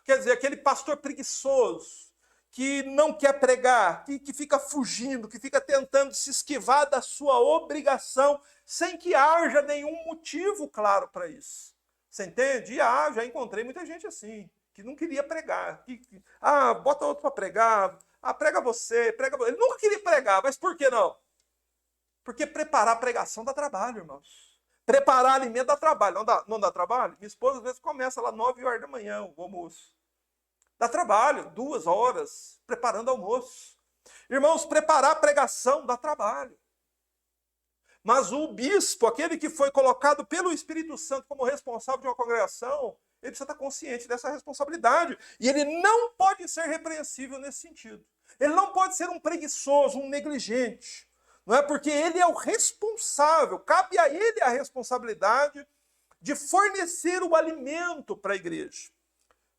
Quer dizer, aquele pastor preguiçoso, que não quer pregar, que fica fugindo, que fica tentando se esquivar da sua obrigação, sem que haja nenhum motivo claro para isso. Você entende? Já encontrei muita gente assim, que não queria pregar. Bota outro para pregar. Prega você, prega você. Ele nunca queria pregar, mas por que não? Porque preparar a pregação dá trabalho, irmãos. Preparar alimento dá trabalho. Não dá trabalho? Minha esposa às vezes começa lá 9 horas da manhã o almoço. Dá trabalho, 2 horas preparando almoço. Irmãos, preparar a pregação dá trabalho. Mas o bispo, aquele que foi colocado pelo Espírito Santo como responsável de uma congregação, ele precisa estar consciente dessa responsabilidade. E ele não pode ser repreensível nesse sentido. Ele não pode ser um preguiçoso, um negligente. Não é? Porque ele é o responsável, cabe a ele a responsabilidade de fornecer o alimento para a igreja.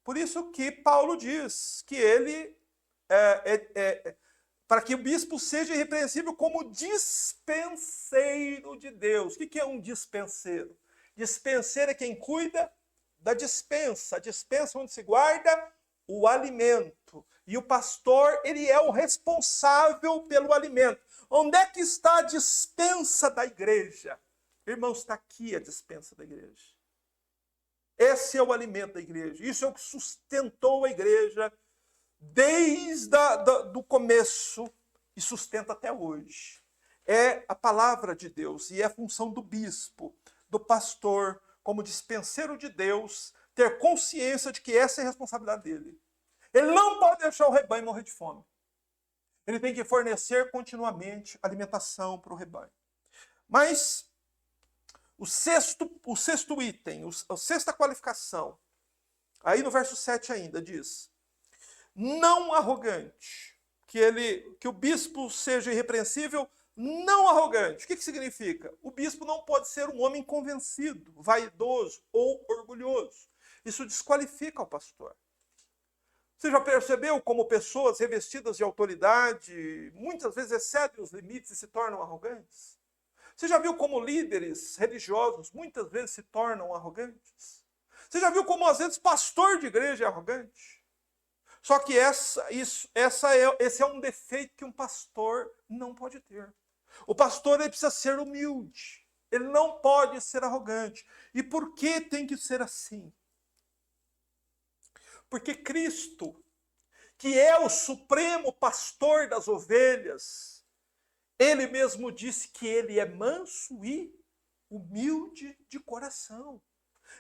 Por isso que Paulo diz que ele, para que o bispo seja irrepreensível como dispenseiro de Deus. O que é um dispenseiro? Dispenseiro é quem cuida da dispensa. A dispensa onde se guarda o alimento. E o pastor, ele é o responsável pelo alimento. Onde é que está a dispensa da igreja? Irmãos, está aqui a dispensa da igreja. Esse é o alimento da igreja. Isso é o que sustentou a igreja desde do começo e sustenta até hoje. É a palavra de Deus e é a função do bispo, do pastor, como dispenseiro de Deus, ter consciência de que essa é a responsabilidade dele. Ele não pode deixar o rebanho morrer de fome. Ele tem que fornecer continuamente alimentação para o rebanho. Mas o sexto item, a sexta qualificação, aí no verso 7 ainda diz: não arrogante, que o bispo seja irrepreensível, não arrogante. O que significa? O bispo não pode ser um homem convencido, vaidoso ou orgulhoso. Isso desqualifica o pastor. Você já percebeu como pessoas revestidas de autoridade muitas vezes excedem os limites e se tornam arrogantes? Você já viu como líderes religiosos muitas vezes se tornam arrogantes? Você já viu como às vezes pastor de igreja é arrogante? Só que esse é um defeito que um pastor não pode ter. O pastor ele precisa ser humilde. Ele não pode ser arrogante. E por que tem que ser assim? Porque Cristo, que é o supremo pastor das ovelhas, ele mesmo disse que ele é manso e humilde de coração.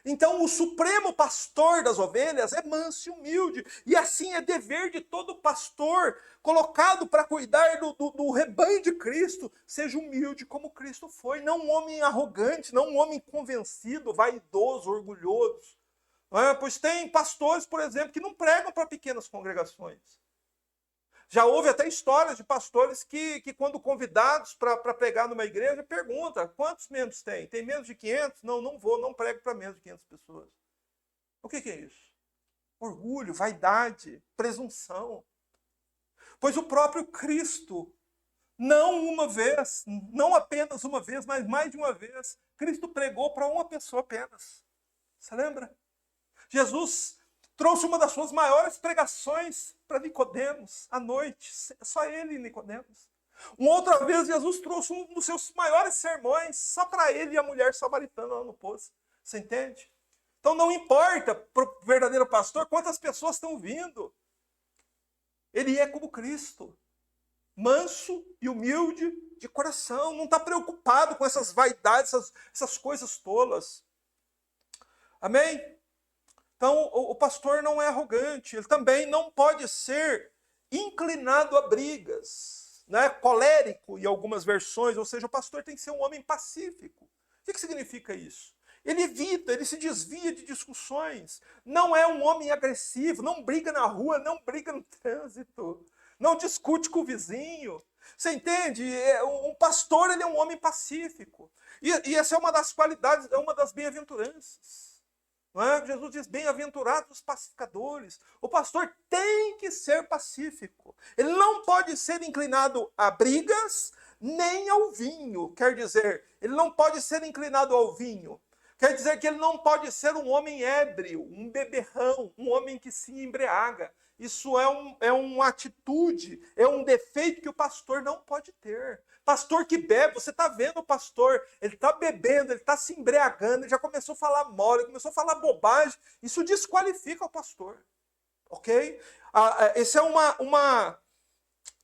Então, o supremo pastor das ovelhas é manso e humilde. E assim é dever de todo pastor colocado para cuidar do rebanho de Cristo, seja humilde como Cristo foi. Não um homem arrogante, não um homem convencido, vaidoso, orgulhoso. Pois tem pastores, por exemplo, que não pregam para pequenas congregações. Já houve até histórias de pastores que quando convidados para pregar numa igreja, perguntam: quantos membros tem? Tem menos de 500? Não vou, não prego para menos de 500 pessoas. O que é isso? Orgulho, vaidade, presunção. Pois o próprio Cristo, não uma vez, não apenas uma vez, mas mais de uma vez, Cristo pregou para uma pessoa apenas. Você lembra? Jesus trouxe uma das suas maiores pregações para Nicodemos à noite, só ele e Nicodemos. Uma outra vez Jesus trouxe um dos seus maiores sermões só para ele e a mulher samaritana lá no poço. Você entende? Então não importa para o verdadeiro pastor quantas pessoas estão vindo. Ele é como Cristo, manso e humilde de coração, não está preocupado com essas vaidades, essas coisas tolas. Amém? Então, o pastor não é arrogante, ele também não pode ser inclinado a brigas, né? Colérico em algumas versões, ou seja, o pastor tem que ser um homem pacífico, que significa isso? Ele evita, ele se desvia de discussões. Não é um homem agressivo, não briga na rua, não briga no trânsito, não discute com o vizinho. Você entende? Um pastor, ele é um homem pacífico. E essa é uma das qualidades, é uma das bem-aventuranças. Não é? Jesus diz, bem-aventurados os pacificadores. O pastor tem que ser pacífico. Ele não pode ser inclinado a brigas, nem ao vinho. Quer dizer, ele não pode ser inclinado ao vinho. Quer dizer que ele não pode ser um homem ébrio, um beberrão, um homem que se embriaga. Isso é uma atitude, é um defeito que o pastor não pode ter. Pastor que bebe, você está vendo o pastor, ele está bebendo, ele está se embriagando, ele já começou a falar mole, começou a falar bobagem. Isso desqualifica o pastor. Ok? Essa é uma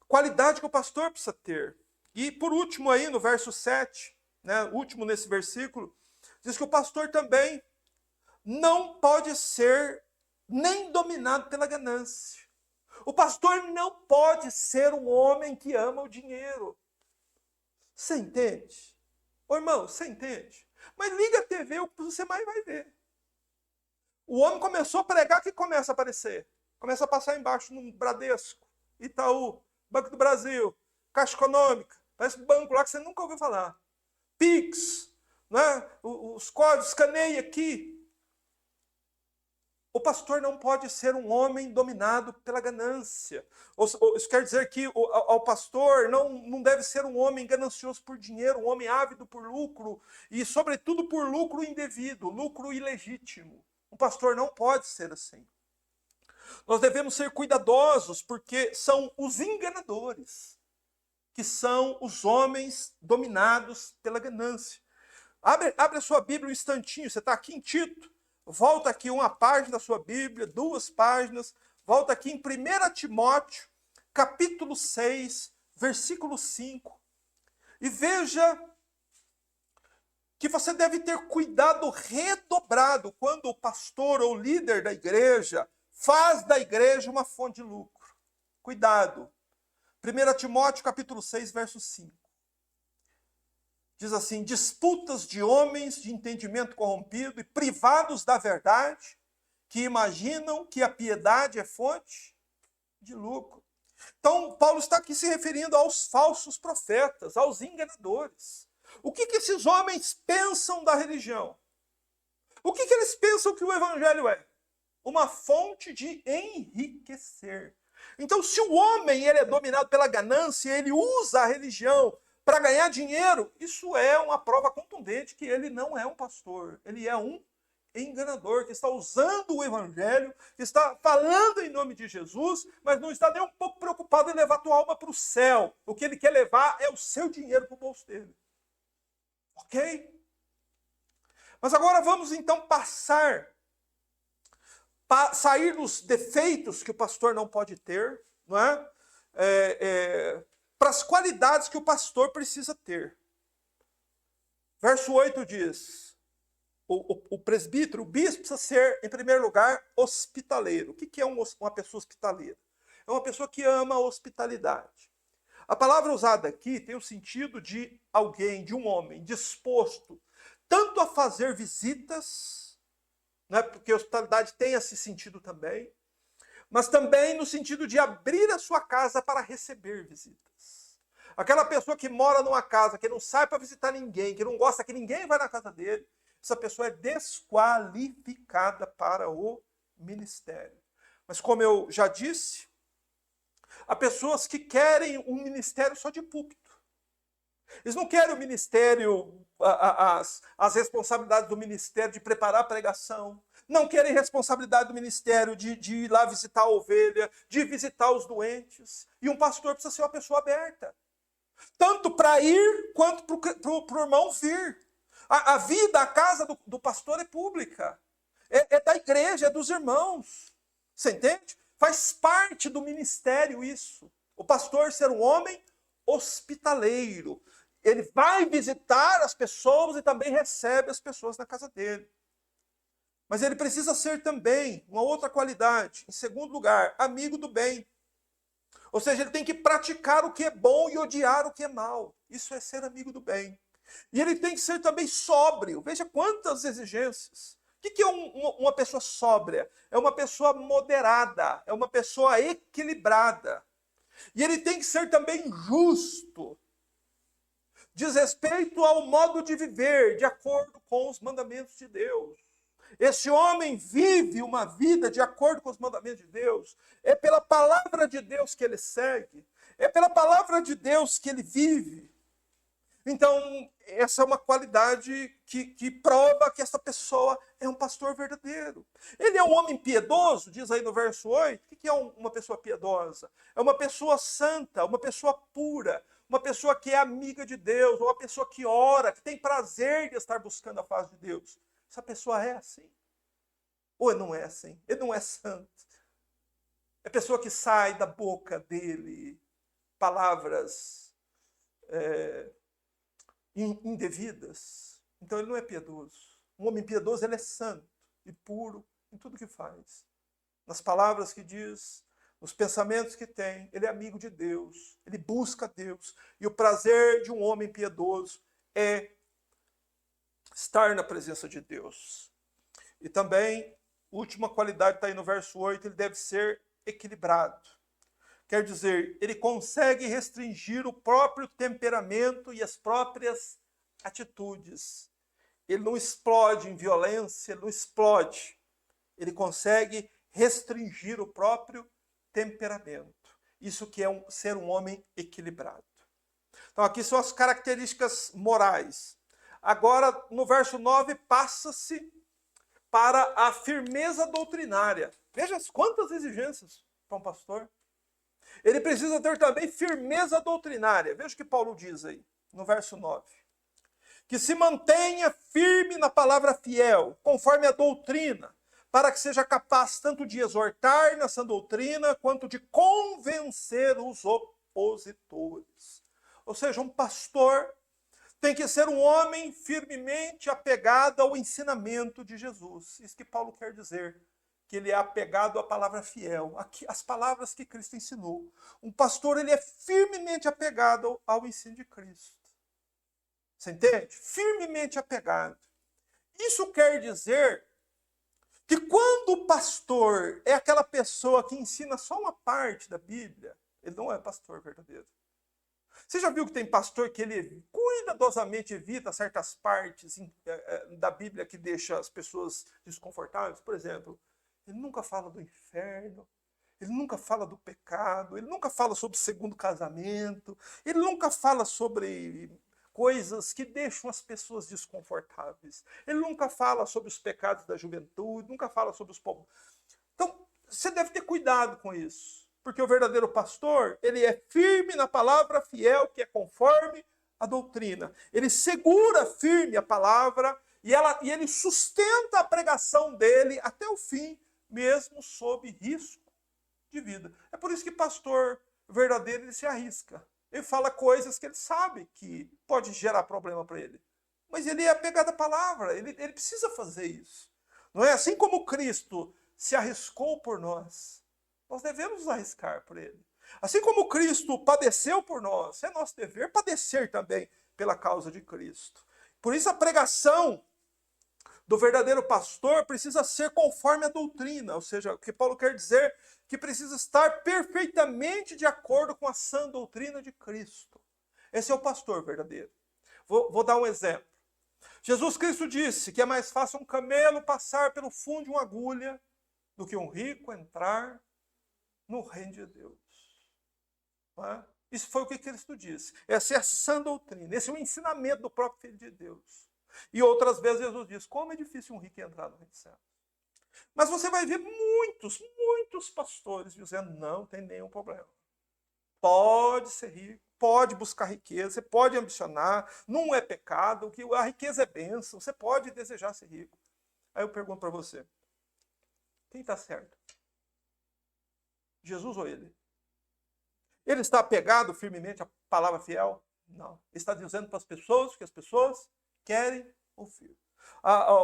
qualidade que o pastor precisa ter. E por último aí, no verso 7, né, último nesse versículo, diz que o pastor também não pode ser nem dominado pela ganância. O pastor não pode ser um homem que ama o dinheiro. Você entende? Ô irmão, você entende? Mas liga a TV, o que você mais vai ver. O homem começou a pregar, o que começa a aparecer? Começa a passar embaixo no Bradesco, Itaú, Banco do Brasil, Caixa Econômica, parece um banco lá que você nunca ouviu falar. Pix, né? Os códigos, escaneia aqui. O pastor não pode ser um homem dominado pela ganância. Isso quer dizer que o pastor não deve ser um homem ganancioso por dinheiro, um homem ávido por lucro, e sobretudo por lucro indevido, lucro ilegítimo. Um pastor não pode ser assim. Nós devemos ser cuidadosos, porque são os enganadores, que são os homens dominados pela ganância. Abre a sua Bíblia um instantinho, você está aqui em Tito. Volta aqui uma página da sua Bíblia, 2 páginas. Volta aqui em 1 Timóteo, capítulo 6, versículo 5. E veja que você deve ter cuidado redobrado quando o pastor ou líder da igreja faz da igreja uma fonte de lucro. Cuidado. 1 Timóteo, capítulo 6, verso 5. Diz assim, disputas de homens de entendimento corrompido e privados da verdade, que imaginam que a piedade é fonte de lucro. Então, Paulo está aqui se referindo aos falsos profetas, aos enganadores. O que esses homens pensam da religião? O que eles pensam que o evangelho é? Uma fonte de enriquecer. Então, se o homem ele é dominado pela ganância, ele usa a religião para ganhar dinheiro, isso é uma prova contundente que ele não é um pastor. Ele é um enganador, que está usando o evangelho, que está falando em nome de Jesus, mas não está nem um pouco preocupado em levar a tua alma para o céu. O que ele quer levar é o seu dinheiro para o bolso dele. Ok? Mas agora vamos então sair dos defeitos que o pastor não pode ter, não é? Para as qualidades que o pastor precisa ter. Verso 8 diz, o presbítero, o bispo precisa ser, em primeiro lugar, hospitaleiro. O que é uma pessoa hospitaleira? É uma pessoa que ama a hospitalidade. A palavra usada aqui tem o sentido de alguém, de um homem, disposto tanto a fazer visitas, né, porque a hospitalidade tem esse sentido também, mas também no sentido de abrir a sua casa para receber visitas. Aquela pessoa que mora numa casa, que não sai para visitar ninguém, que não gosta que ninguém vai na casa dele, essa pessoa é desqualificada para o ministério. Mas como eu já disse, há pessoas que querem um ministério só de púlpito. Eles não querem o ministério, as responsabilidades do ministério de preparar a pregação. Não querem responsabilidade do ministério de ir lá visitar a ovelha, de visitar os doentes. E um pastor precisa ser uma pessoa aberta. Tanto para ir, quanto para o irmão vir. A vida, a casa do pastor é pública. É da igreja, é dos irmãos. Você entende? Faz parte do ministério isso. O pastor ser um homem hospitaleiro. Ele vai visitar as pessoas e também recebe as pessoas na casa dele. Mas ele precisa ser também, uma outra qualidade, em segundo lugar, amigo do bem. Ou seja, ele tem que praticar o que é bom e odiar o que é mal. Isso é ser amigo do bem. E ele tem que ser também sóbrio. Veja quantas exigências. O que é uma pessoa sóbria? É uma pessoa moderada, é uma pessoa equilibrada. E ele tem que ser também justo. Diz respeito ao modo de viver, de acordo com os mandamentos de Deus. Esse homem vive uma vida de acordo com os mandamentos de Deus. É pela palavra de Deus que ele segue. É pela palavra de Deus que ele vive. Então, essa é uma qualidade que prova que essa pessoa é um pastor verdadeiro. Ele é um homem piedoso, diz aí no verso 8. O que é uma pessoa piedosa? É uma pessoa santa, uma pessoa pura, uma pessoa que é amiga de Deus, uma pessoa que ora, que tem prazer de estar buscando a face de Deus. Essa pessoa é assim? Ou não é assim? Ele não é santo. É pessoa que sai da boca dele palavras indevidas. Então ele não é piedoso. Um homem piedoso, ele é santo e puro em tudo que faz. Nas palavras que diz, nos pensamentos que tem, ele é amigo de Deus, ele busca Deus. E o prazer de um homem piedoso é estar na presença de Deus. E também, última qualidade está aí no verso 8, ele deve ser equilibrado. Quer dizer, ele consegue restringir o próprio temperamento e as próprias atitudes. Ele não explode em violência, ele não explode. Ele consegue restringir o próprio temperamento. Isso que é ser um homem equilibrado. Então, aqui são as características morais. Agora, no verso 9, passa-se para a firmeza doutrinária. Veja quantas exigências para um pastor. Ele precisa ter também firmeza doutrinária. Veja o que Paulo diz aí, no verso 9. Que se mantenha firme na palavra fiel, conforme a doutrina, para que seja capaz tanto de exortar nessa doutrina, quanto de convencer os opositores. Ou seja, um pastor tem que ser um homem firmemente apegado ao ensinamento de Jesus. Isso que Paulo quer dizer, que ele é apegado à palavra fiel, às palavras que Cristo ensinou. Um pastor, ele é firmemente apegado ao ensino de Cristo. Você entende? Firmemente apegado. Isso quer dizer que quando o pastor é aquela pessoa que ensina só uma parte da Bíblia, ele não é pastor verdadeiro. Você já viu que tem pastor que ele cuidadosamente evita certas partes da Bíblia que deixa as pessoas desconfortáveis? Por exemplo, ele nunca fala do inferno, ele nunca fala do pecado, ele nunca fala sobre o segundo casamento, ele nunca fala sobre coisas que deixam as pessoas desconfortáveis. Ele nunca fala sobre os pecados da juventude, nunca fala sobre os povos. Então, você deve ter cuidado com isso. Porque o verdadeiro pastor, ele é firme na palavra fiel, que é conforme a doutrina. Ele segura firme a palavra e ele sustenta a pregação dele até o fim, mesmo sob risco de vida. É por isso que pastor verdadeiro, ele se arrisca. Ele fala coisas que ele sabe que pode gerar problema para ele. Mas ele é apegado à palavra, ele precisa fazer isso. Não é assim como Cristo se arriscou por nós. Nós devemos nos arriscar por ele. Assim como Cristo padeceu por nós, é nosso dever padecer também pela causa de Cristo. Por isso a pregação do verdadeiro pastor precisa ser conforme a doutrina, ou seja, o que Paulo quer dizer que precisa estar perfeitamente de acordo com a sã doutrina de Cristo. Esse é o pastor verdadeiro. Vou dar um exemplo. Jesus Cristo disse que é mais fácil um camelo passar pelo fundo de uma agulha do que um rico entrar no reino de Deus. Não é? Isso foi o que Cristo disse. Essa é a sã doutrina. Esse é o ensinamento do próprio Filho de Deus. E outras vezes Jesus diz, como é difícil um rico entrar no reino dos céus. Mas você vai ver muitos pastores dizendo, não tem nenhum problema. Pode ser rico, pode buscar riqueza, você pode ambicionar, não é pecado, que a riqueza é bênção, você pode desejar ser rico. Aí eu pergunto para você, quem está certo? Jesus ou ele? Ele está apegado firmemente à palavra fiel? Não. Ele está dizendo para as pessoas que as pessoas querem ouvir.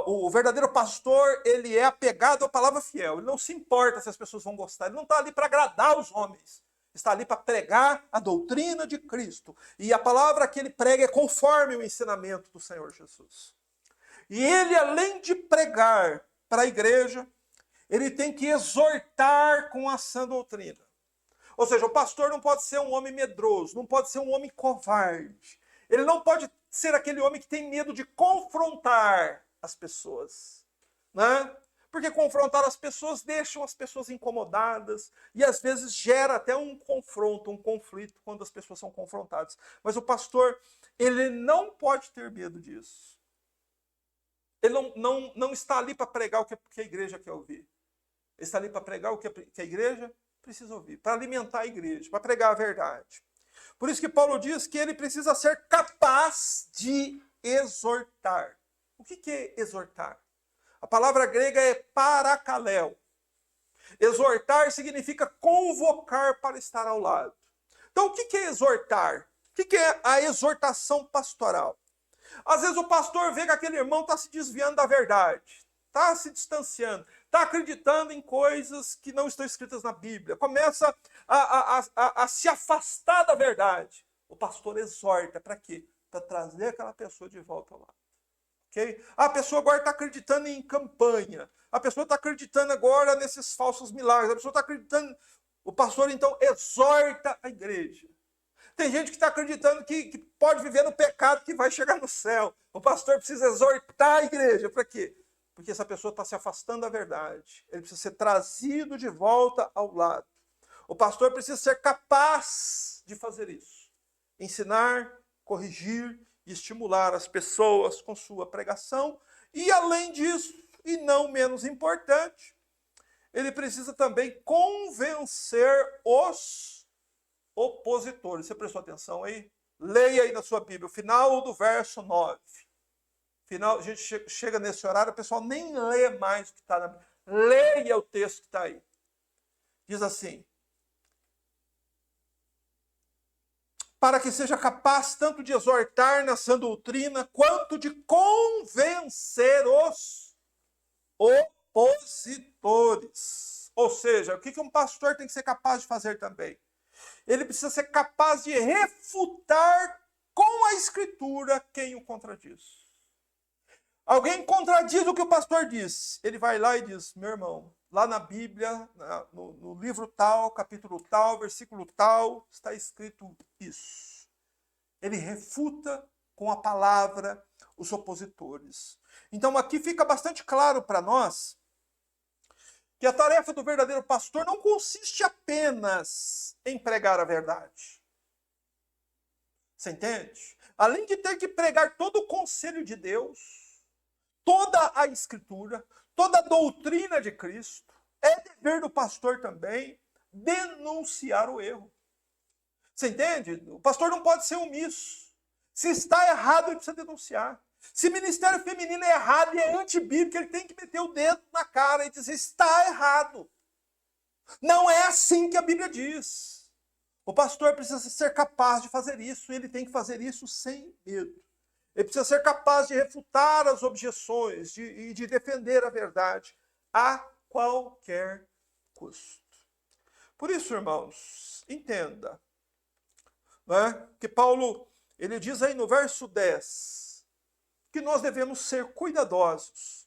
O verdadeiro pastor, ele é apegado à palavra fiel. Ele não se importa se as pessoas vão gostar. Ele não está ali para agradar os homens. Ele está ali para pregar a doutrina de Cristo. E a palavra que ele prega é conforme o ensinamento do Senhor Jesus. E ele, além de pregar para a igreja, ele tem que exortar com a sã doutrina. Ou seja, o pastor não pode ser um homem medroso, não pode ser um homem covarde. Ele não pode ser aquele homem que tem medo de confrontar as pessoas, né? Porque confrontar as pessoas deixam as pessoas incomodadas e às vezes gera até um confronto, um conflito quando as pessoas são confrontadas. Mas o pastor, ele não pode ter medo disso. Ele não está ali para pregar o que a igreja quer ouvir. Ele está ali para pregar o que a igreja precisa ouvir, para alimentar a igreja, para pregar a verdade. Por isso que Paulo diz que ele precisa ser capaz de exortar. O que é exortar? A palavra grega é parakaleo. Exortar significa convocar para estar ao lado. Então, o que é exortar? O que é a exortação pastoral? Às vezes o pastor vê que aquele irmão está se desviando da verdade, está se distanciando, está acreditando em coisas que não estão escritas na Bíblia, começa a se afastar da verdade. O pastor exorta, para quê? Para trazer aquela pessoa de volta ao lado. Okay? A pessoa agora está acreditando em campanha, a pessoa está acreditando agora nesses falsos milagres, a pessoa está acreditando... O pastor, então, exorta a igreja. Tem gente que está acreditando que pode viver no pecado, que vai chegar no céu. O pastor precisa exortar a igreja. Para quê? Porque essa pessoa está se afastando da verdade. Ele precisa ser trazido de volta ao lado. O pastor precisa ser capaz de fazer isso. Ensinar, corrigir e estimular as pessoas com sua pregação. E além disso, e não menos importante, ele precisa também convencer os opositores. Você prestou atenção aí? Leia aí na sua Bíblia, o final do verso 9. Final, a gente chega nesse horário, o pessoal nem lê mais o que está na Bíblia. Leia o texto que está aí. Diz assim: para que seja capaz tanto de exortar na sã doutrina, quanto de convencer os opositores. Ou seja, o que um pastor tem que ser capaz de fazer também? Ele precisa ser capaz de refutar com a Escritura quem o contradiz. Alguém contradiz o que o pastor diz. Ele vai lá e diz: meu irmão, lá na Bíblia, no livro tal, capítulo tal, versículo tal, está escrito isso. Ele refuta com a palavra os opositores. Então aqui fica bastante claro para nós que a tarefa do verdadeiro pastor não consiste apenas em pregar a verdade. Você entende? Além de ter que pregar todo o conselho de Deus, toda a Escritura, toda a doutrina de Cristo, é dever do pastor também denunciar o erro. Você entende? O pastor não pode ser omisso. Se está errado, ele precisa denunciar. Se ministério feminino é errado e é antibíblico, ele tem que meter o dedo na cara e dizer: está errado. Não é assim que a Bíblia diz. O pastor precisa ser capaz de fazer isso, e ele tem que fazer isso sem medo. Ele precisa ser capaz de refutar as objeções e de defender a verdade a qualquer custo. Por isso, irmãos, entenda, né, que Paulo, ele diz aí no verso 10, que nós devemos ser cuidadosos,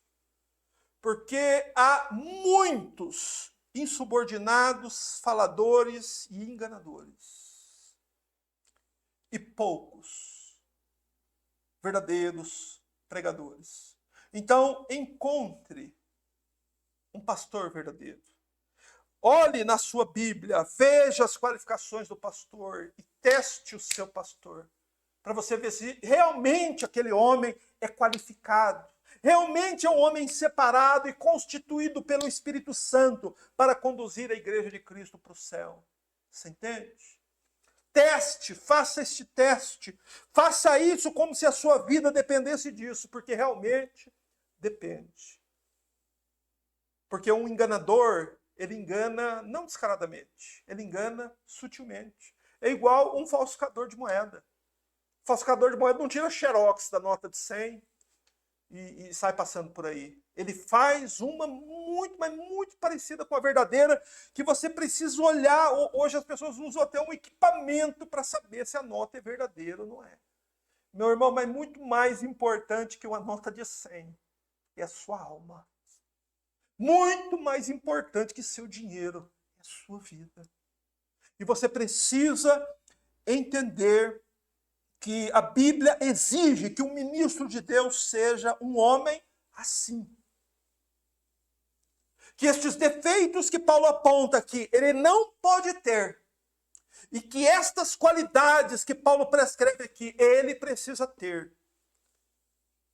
porque há muitos insubordinados, faladores e enganadores, e poucos verdadeiros pregadores. Então, encontre um pastor verdadeiro. Olhe na sua Bíblia, veja as qualificações do pastor e teste o seu pastor, para você ver se realmente aquele homem é qualificado, realmente é um homem separado e constituído pelo Espírito Santo para conduzir a igreja de Cristo para o céu. Você entende? Teste, faça este teste, faça isso como se a sua vida dependesse disso, porque realmente depende. Porque um enganador, ele engana não descaradamente, ele engana sutilmente. É igual um falsificador de moeda. O falsificador de moeda não tira xerox da nota de 100, e sai passando por aí. Ele faz uma muito, mas muito parecida com a verdadeira, que você precisa olhar. Hoje as pessoas usam até um equipamento para saber se a nota é verdadeira ou não é. Meu irmão, mas muito mais importante que uma nota de 100 é a sua alma. Muito mais importante que seu dinheiro é a sua vida. E você precisa entender que a Bíblia exige que um ministro de Deus seja um homem assim. Que estes defeitos que Paulo aponta aqui, ele não pode ter. E que estas qualidades que Paulo prescreve aqui, ele precisa ter.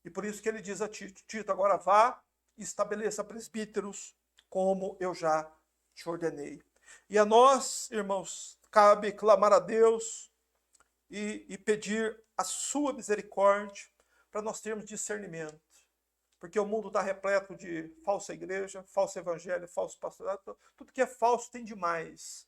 E por isso que ele diz a Tito, Tito, agora vá e estabeleça presbíteros, como eu já te ordenei. E a nós, irmãos, cabe clamar a Deus e pedir a sua misericórdia para nós termos discernimento. Porque o mundo está repleto de falsa igreja, falso evangelho, falso pastorado. Tudo que é falso tem demais.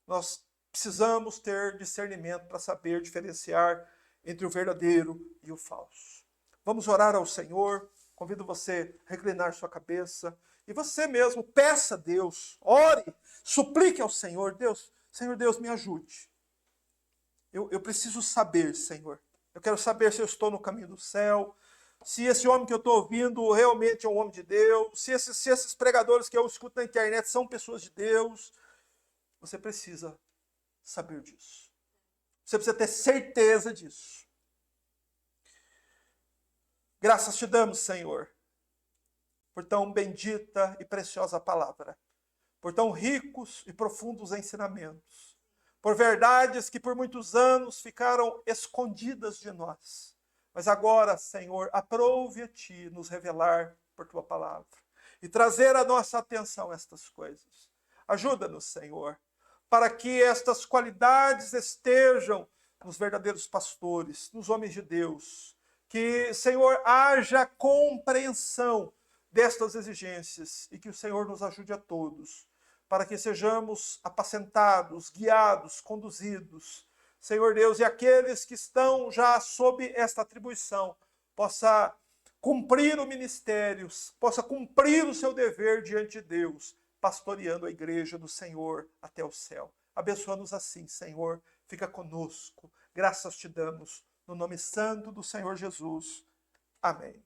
Nós precisamos ter discernimento para saber diferenciar entre o verdadeiro e o falso. Vamos orar ao Senhor. Convido você a reclinar sua cabeça. E você mesmo, peça a Deus, ore, suplique ao Senhor. Deus, Senhor Deus, me ajude. Eu preciso saber, Senhor. Eu quero saber se eu estou no caminho do céu, se esse homem que eu estou ouvindo realmente é um homem de Deus, se esses pregadores que eu escuto na internet são pessoas de Deus. Você precisa saber disso. Você precisa ter certeza disso. Graças te damos, Senhor, por tão bendita e preciosa palavra, por tão ricos e profundos ensinamentos, por verdades que por muitos anos ficaram escondidas de nós. Mas agora, Senhor, aprove a Ti nos revelar por Tua palavra e trazer à nossa atenção estas coisas. Ajuda-nos, Senhor, para que estas qualidades estejam nos verdadeiros pastores, nos homens de Deus. Que, Senhor, haja compreensão destas exigências e que o Senhor nos ajude a todos, para que sejamos apacentados, guiados, conduzidos. Senhor Deus, e aqueles que estão já sob esta atribuição, possa cumprir o ministério, possa cumprir o seu dever diante de Deus, pastoreando a igreja do Senhor até o céu. Abençoa-nos assim, Senhor, fica conosco. Graças te damos, no nome santo do Senhor Jesus. Amém.